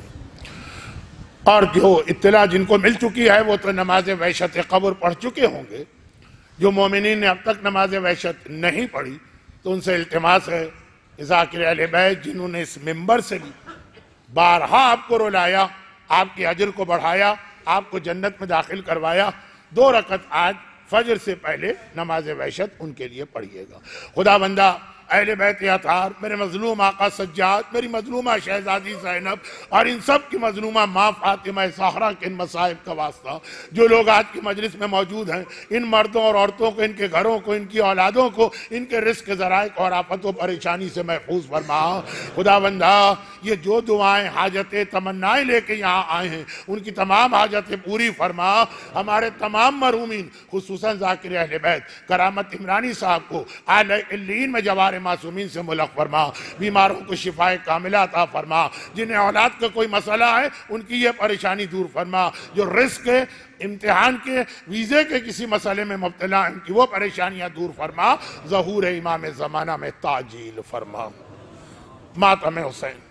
Speaker 1: اور جو اطلاع جن کو مل چکی ہے وہ تو نماز وحشت قبر پڑھ چکے ہوں گے۔ جو مومنین نے اب تک نماز وحشت نہیں پڑھی تو ان سے التماس ہے کہ ذاکر اہل بیت جنہوں نے اس ممبر سے بھی بارہا آپ کو رلایا، آپ کے اجر کو بڑھایا، آپ کو جنت میں داخل کروایا، 2 رکعت آج فجر سے پہلے نماز وحشت ان کے لیے پڑھیے گا۔ خدا بندہ اہل بیت اطہار، میرے مظلوم آقا سجاد، میری مظلومہ شہزادی زینب اور ان سب کی مظلومہ ماں فاطمہ زہرا کے ان مصائب کا واسطہ جو لوگ آج کی مجلس میں موجود ہیں، ان مردوں اور عورتوں کو، ان کے گھروں کو، ان کی اولادوں کو، ان کے رزق کے ذرائع اور آفت و پریشانی سے محفوظ فرما۔ خداوندہ یہ جو دعائیں، حاجتیں، تمنائیں لے کے یہاں آئے ہیں ان کی تمام حاجتیں پوری فرما۔ ہمارے تمام مرحومین خصوصاً ذاکر اہل بیت کرامت عمرانی صاحب کو اعلی علیین میں جوار معصومین سے ملحق فرما۔ بیماروں کو شفائے کاملہ عطا فرما۔ جنہیں اولاد کا کوئی مسئلہ ہے ان کی یہ پریشانی دور فرما۔ جو رزق کے، امتحان کے، ویزے کے کسی مسئلے میں مبتلا ہیں ان کی وہ پریشانیاں دور فرما۔ ظہور امام زمانہ میں تعجیل فرما۔ ماتم حسین